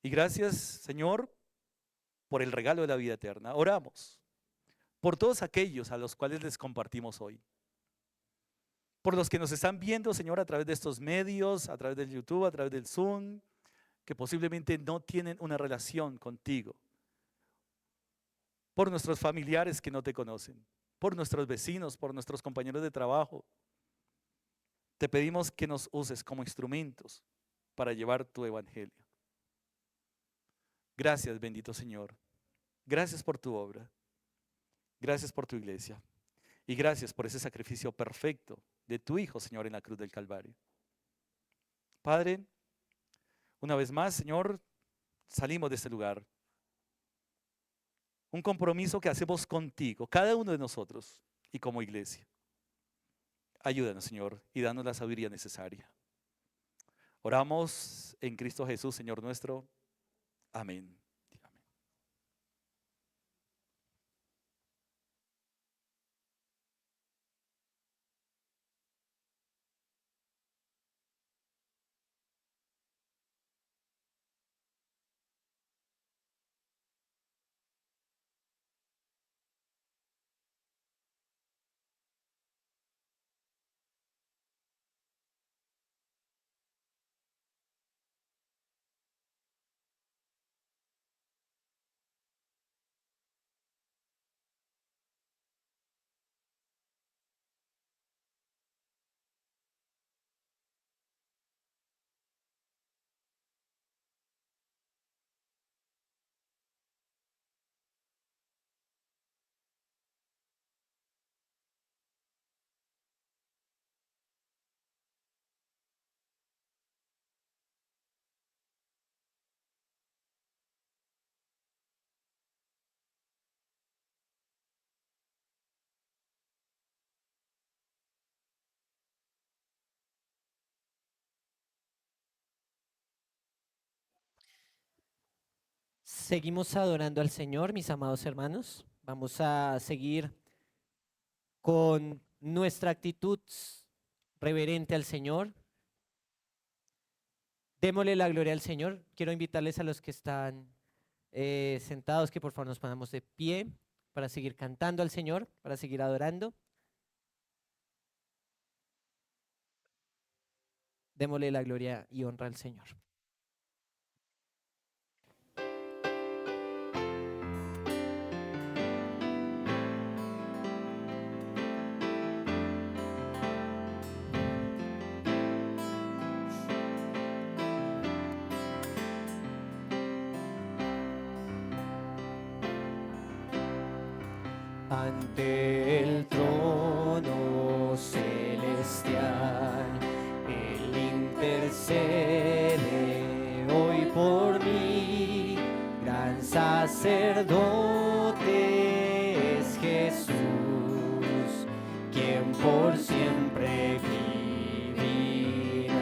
Y gracias, Señor, por el regalo de la vida eterna. Oramos por todos aquellos a los cuales les compartimos hoy. Por los que nos están viendo, Señor, a través de estos medios, a través del YouTube, a través del Zoom, que posiblemente no tienen una relación contigo. Por nuestros familiares que no te conocen. Por nuestros vecinos, por nuestros compañeros de trabajo. Te pedimos que nos uses como instrumentos para llevar tu evangelio. Gracias, bendito Señor. Gracias por tu obra. Gracias por tu iglesia. Y gracias por ese sacrificio perfecto de tu Hijo, Señor, en la cruz del Calvario. Padre, una vez más, Señor, salimos de este lugar. Un compromiso que hacemos contigo, cada uno de nosotros y como iglesia. Ayúdanos, Señor, y danos la sabiduría necesaria. Oramos en Cristo Jesús, Señor nuestro. Amén.
Seguimos adorando al Señor, mis amados hermanos. Vamos a seguir con nuestra actitud reverente al Señor. Démosle la gloria al Señor. Quiero invitarles a los que están sentados que por favor nos pongamos de pie para seguir cantando al Señor, para seguir adorando. Démosle la gloria y honra al Señor. Ante el trono celestial, Él intercede hoy por mí. Gran sacerdote es Jesús, quien por siempre vivirá.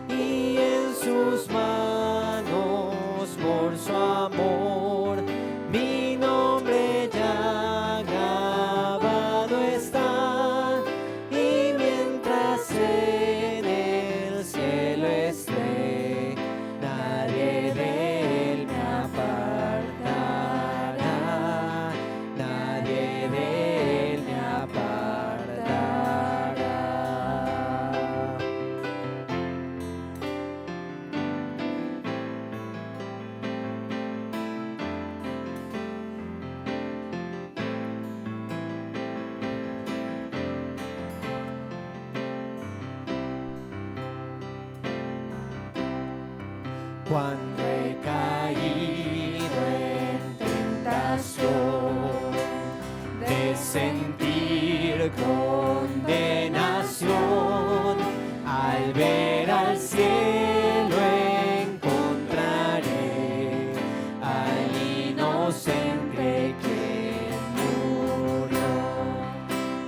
Y en sus manos, por su amor, mi nombre ya grabado está. Y mientras en el cielo esté, nadie de él me apartará. Nadie de él me apartará. Cuando he caído en tentación de sentir condenación, al ver al cielo encontraré al inocente que murió,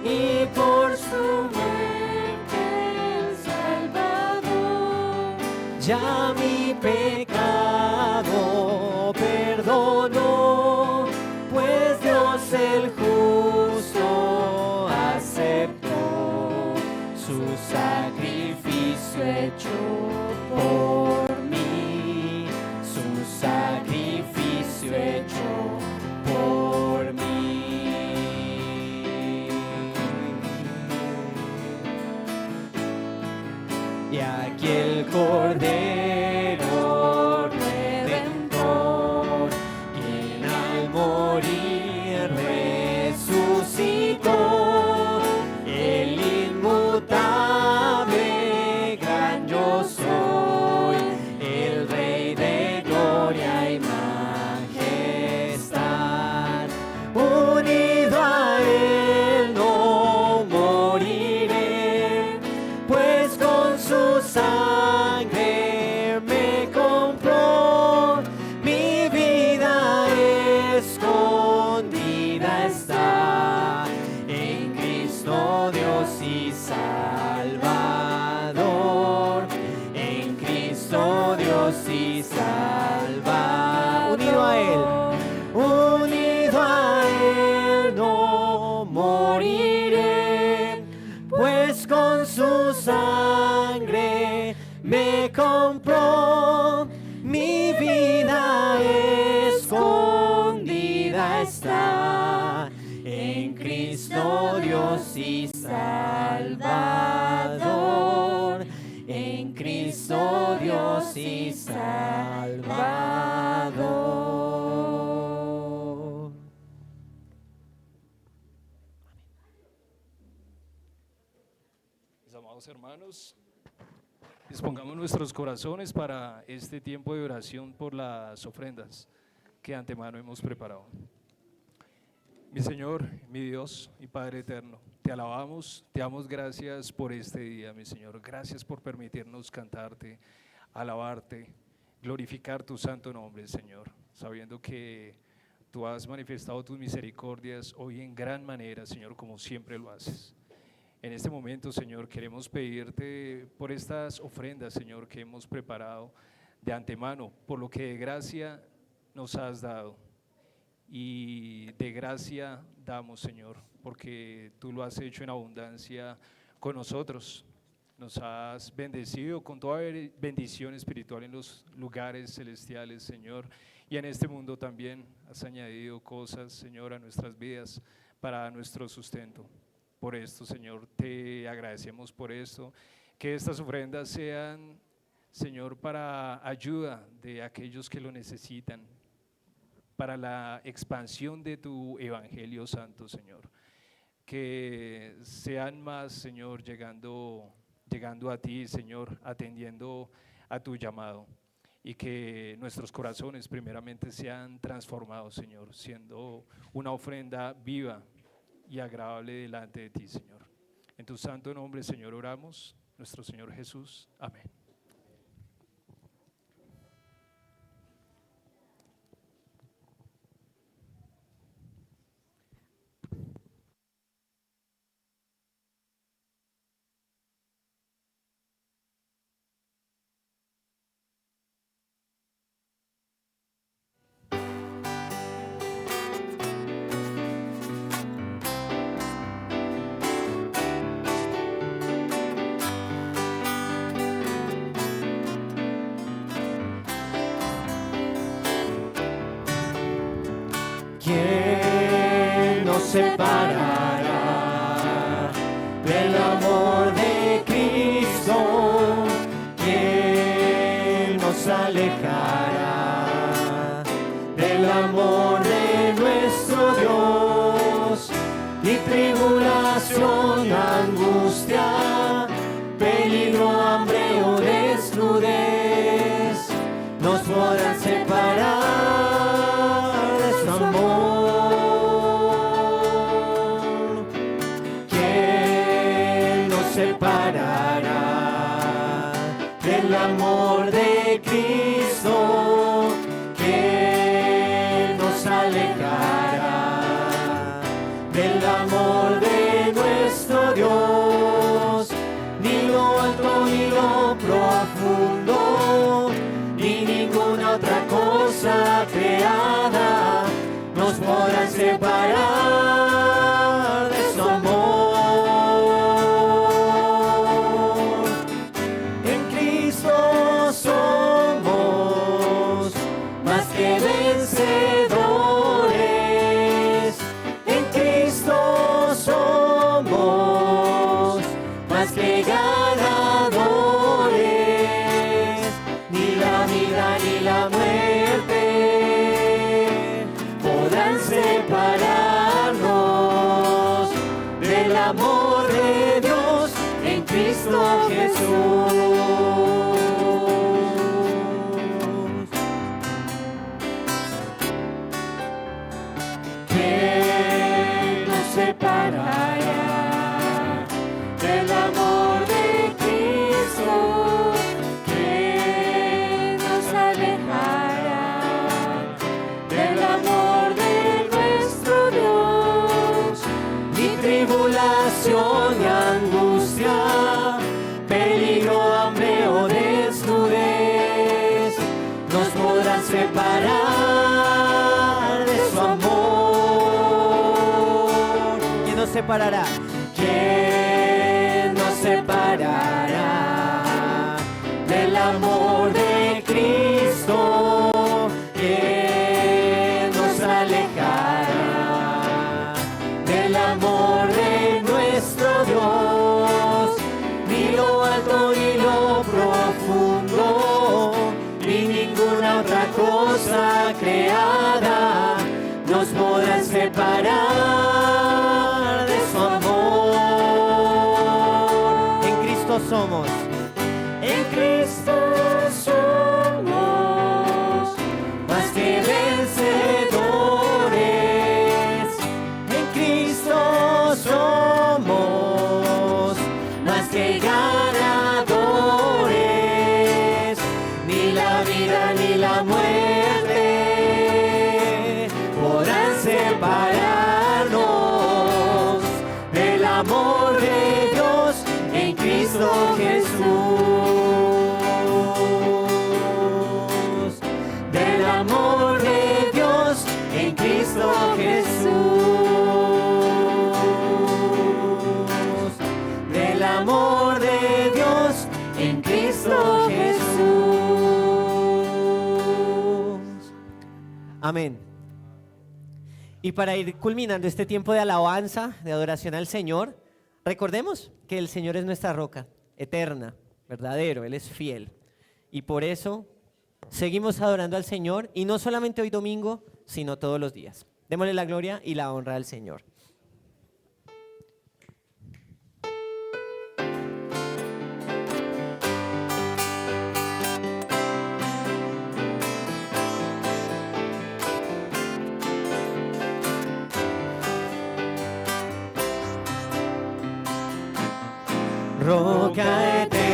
y por su muerte el Salvador ya mi pecado perdonó, pues Dios el justo aceptó su sacrificio hecho por mí, su sacrificio hecho por mí. Y aquí el Cordero Redentor, quien al morir resucitó, el inmutable gran yo soy, el Rey de gloria y majestad. Unido a él no moriré, pues con su sangre me compró. Mi vida escondida está en Cristo Dios y Salvador, en Cristo Dios y Salvador. Unido a él no moriré, pues con su sangre me compró. Mi vida escondida está en Cristo Dios y Salvador, en Cristo Dios y Salvador.
Mis amados hermanos, dispongamos nuestros corazones para este tiempo de oración por las ofrendas que de antemano hemos preparado. Mi Señor, mi Dios y Padre eterno, te alabamos, te damos gracias por este día, mi Señor. Gracias por permitirnos cantarte, alabarte, glorificar tu santo nombre, Señor, sabiendo que tú has manifestado tus misericordias hoy en gran manera, Señor, como siempre lo haces. En este momento, Señor, queremos pedirte por estas ofrendas, Señor, que hemos preparado de antemano, por lo que de gracia nos has dado. Y de gracia damos, Señor, porque tú lo has hecho en abundancia con nosotros. Nos has bendecido con toda bendición espiritual en los lugares celestiales, Señor. Y en este mundo también has añadido cosas, Señor, a nuestras vidas para nuestro sustento. Por esto, Señor, te agradecemos por esto. Que estas ofrendas sean, Señor, para ayuda de aquellos que lo necesitan, para la expansión de tu Evangelio Santo, Señor. Que sean más, Señor, llegando a ti, Señor, atendiendo a tu llamado. Y que nuestros corazones primeramente sean transformados, Señor, siendo una ofrenda viva y agradable delante de ti, Señor. En tu santo nombre, Señor, oramos, nuestro Señor Jesús. Amén.
¿Quién nos separará del amor de Cristo? ¿Quién nos alejará del amor de nuestro Dios? Ni tribulación, angustia, peligro, hambre o desnudez nos podrán separar de su amor. ¿Quién nos separará del amor de Cristo? ¿Quién nos alejará del amor de nuestro Dios? Ni lo alto ni lo profundo, ni ninguna otra cosa creada nos podrá separar de su amor. En Cristo somos más que vencedores. En Cristo somos más que ganadores. Ni la vida ni la muerte podrán separarnos del amor de Dios en Cristo Jesús. ¿Quién nos separará del amor de Cristo? ¿Quién nos alejará del amor de nuestro Dios? Ni tribulación ni angustia, peligro, hambre o desnudez nos podrán separar de su amor. ¿Quién nos separará? ¿Quién nos separará del amor de Cristo? ¿Quién nos alejará del amor de nuestro Dios? Ni lo alto ni lo profundo, ni ninguna otra cosa creada nos podrá separar de su amor. En Cristo somos. En Cristo somos más que vencedores. En Cristo somos más que ganadores. Ni la vida ni la muerte podrán separarnos del amor de Dios en Cristo Jesús. Del amor de Cristo Jesús. Del amor de Dios en Cristo Jesús.
Amén. Y para ir culminando este tiempo de alabanza, de adoración al Señor, recordemos que el Señor es nuestra roca eterna, verdadero, Él es fiel. Y por eso seguimos adorando al Señor, y no solamente hoy domingo, sino todos los días. Démosle la gloria y la honra al Señor.
Roca eterna,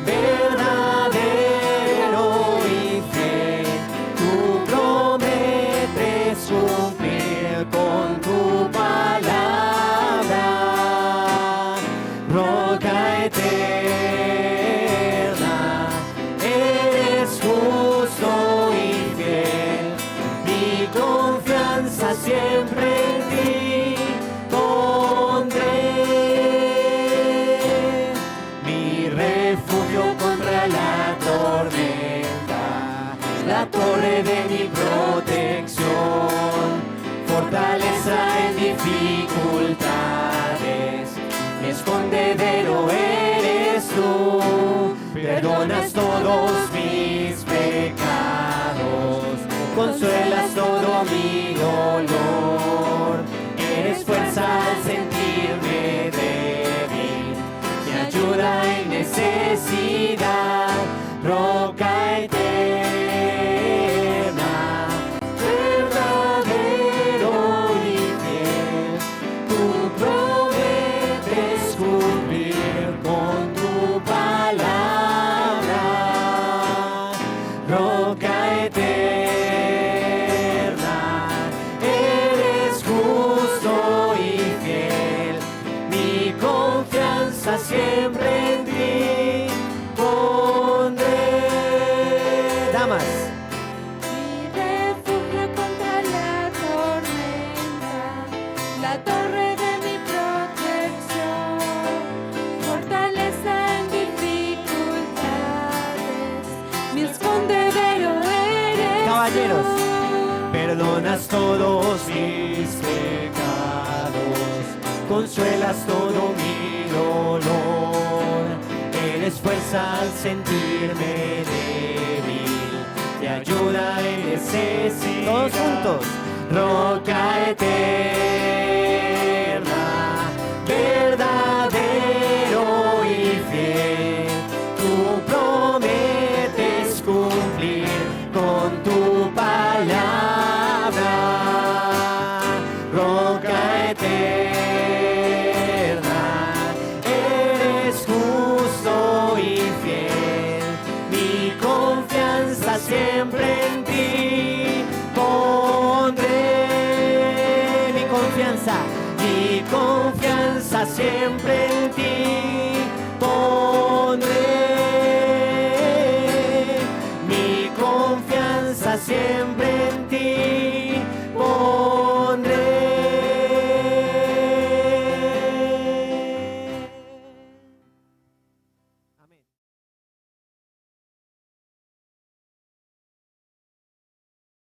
verdadero y fiel, tú prometes cumplir con tu palabra. Roca eterna, eres justo y fiel, mi confianza siempre en ti. La torre de mi protección, fortaleza en dificultades, mi escondedero eres tú, perdonas todos mis pecados, consuelas todo mi dolor, eres fuerza al sentirme débil, mi ayuda en necesidad, roca eterna, verdadero y fiel, tú prometes cumplir con tu palabra, roca eterna, eres justo y fiel, mi confianza siempre en ti.
Mi refugio contra la tormenta, la torre de mi protección, fortaleza en dificultades, mi escondedero eres
Caballeros,
tú.
perdonas todos mis pecados, consuelas todo mi dolor, eres fuerza al sentirme débil, te ayuda en necesidad.
Todos juntos.
Roca eterna, verdadero y fiel, tú prometes cumplir con tu palabra. Roca eterna, eres justo y fiel, mi confianza siempre en ti pondré. Mi confianza siempre en ti pondré. Mi confianza siempre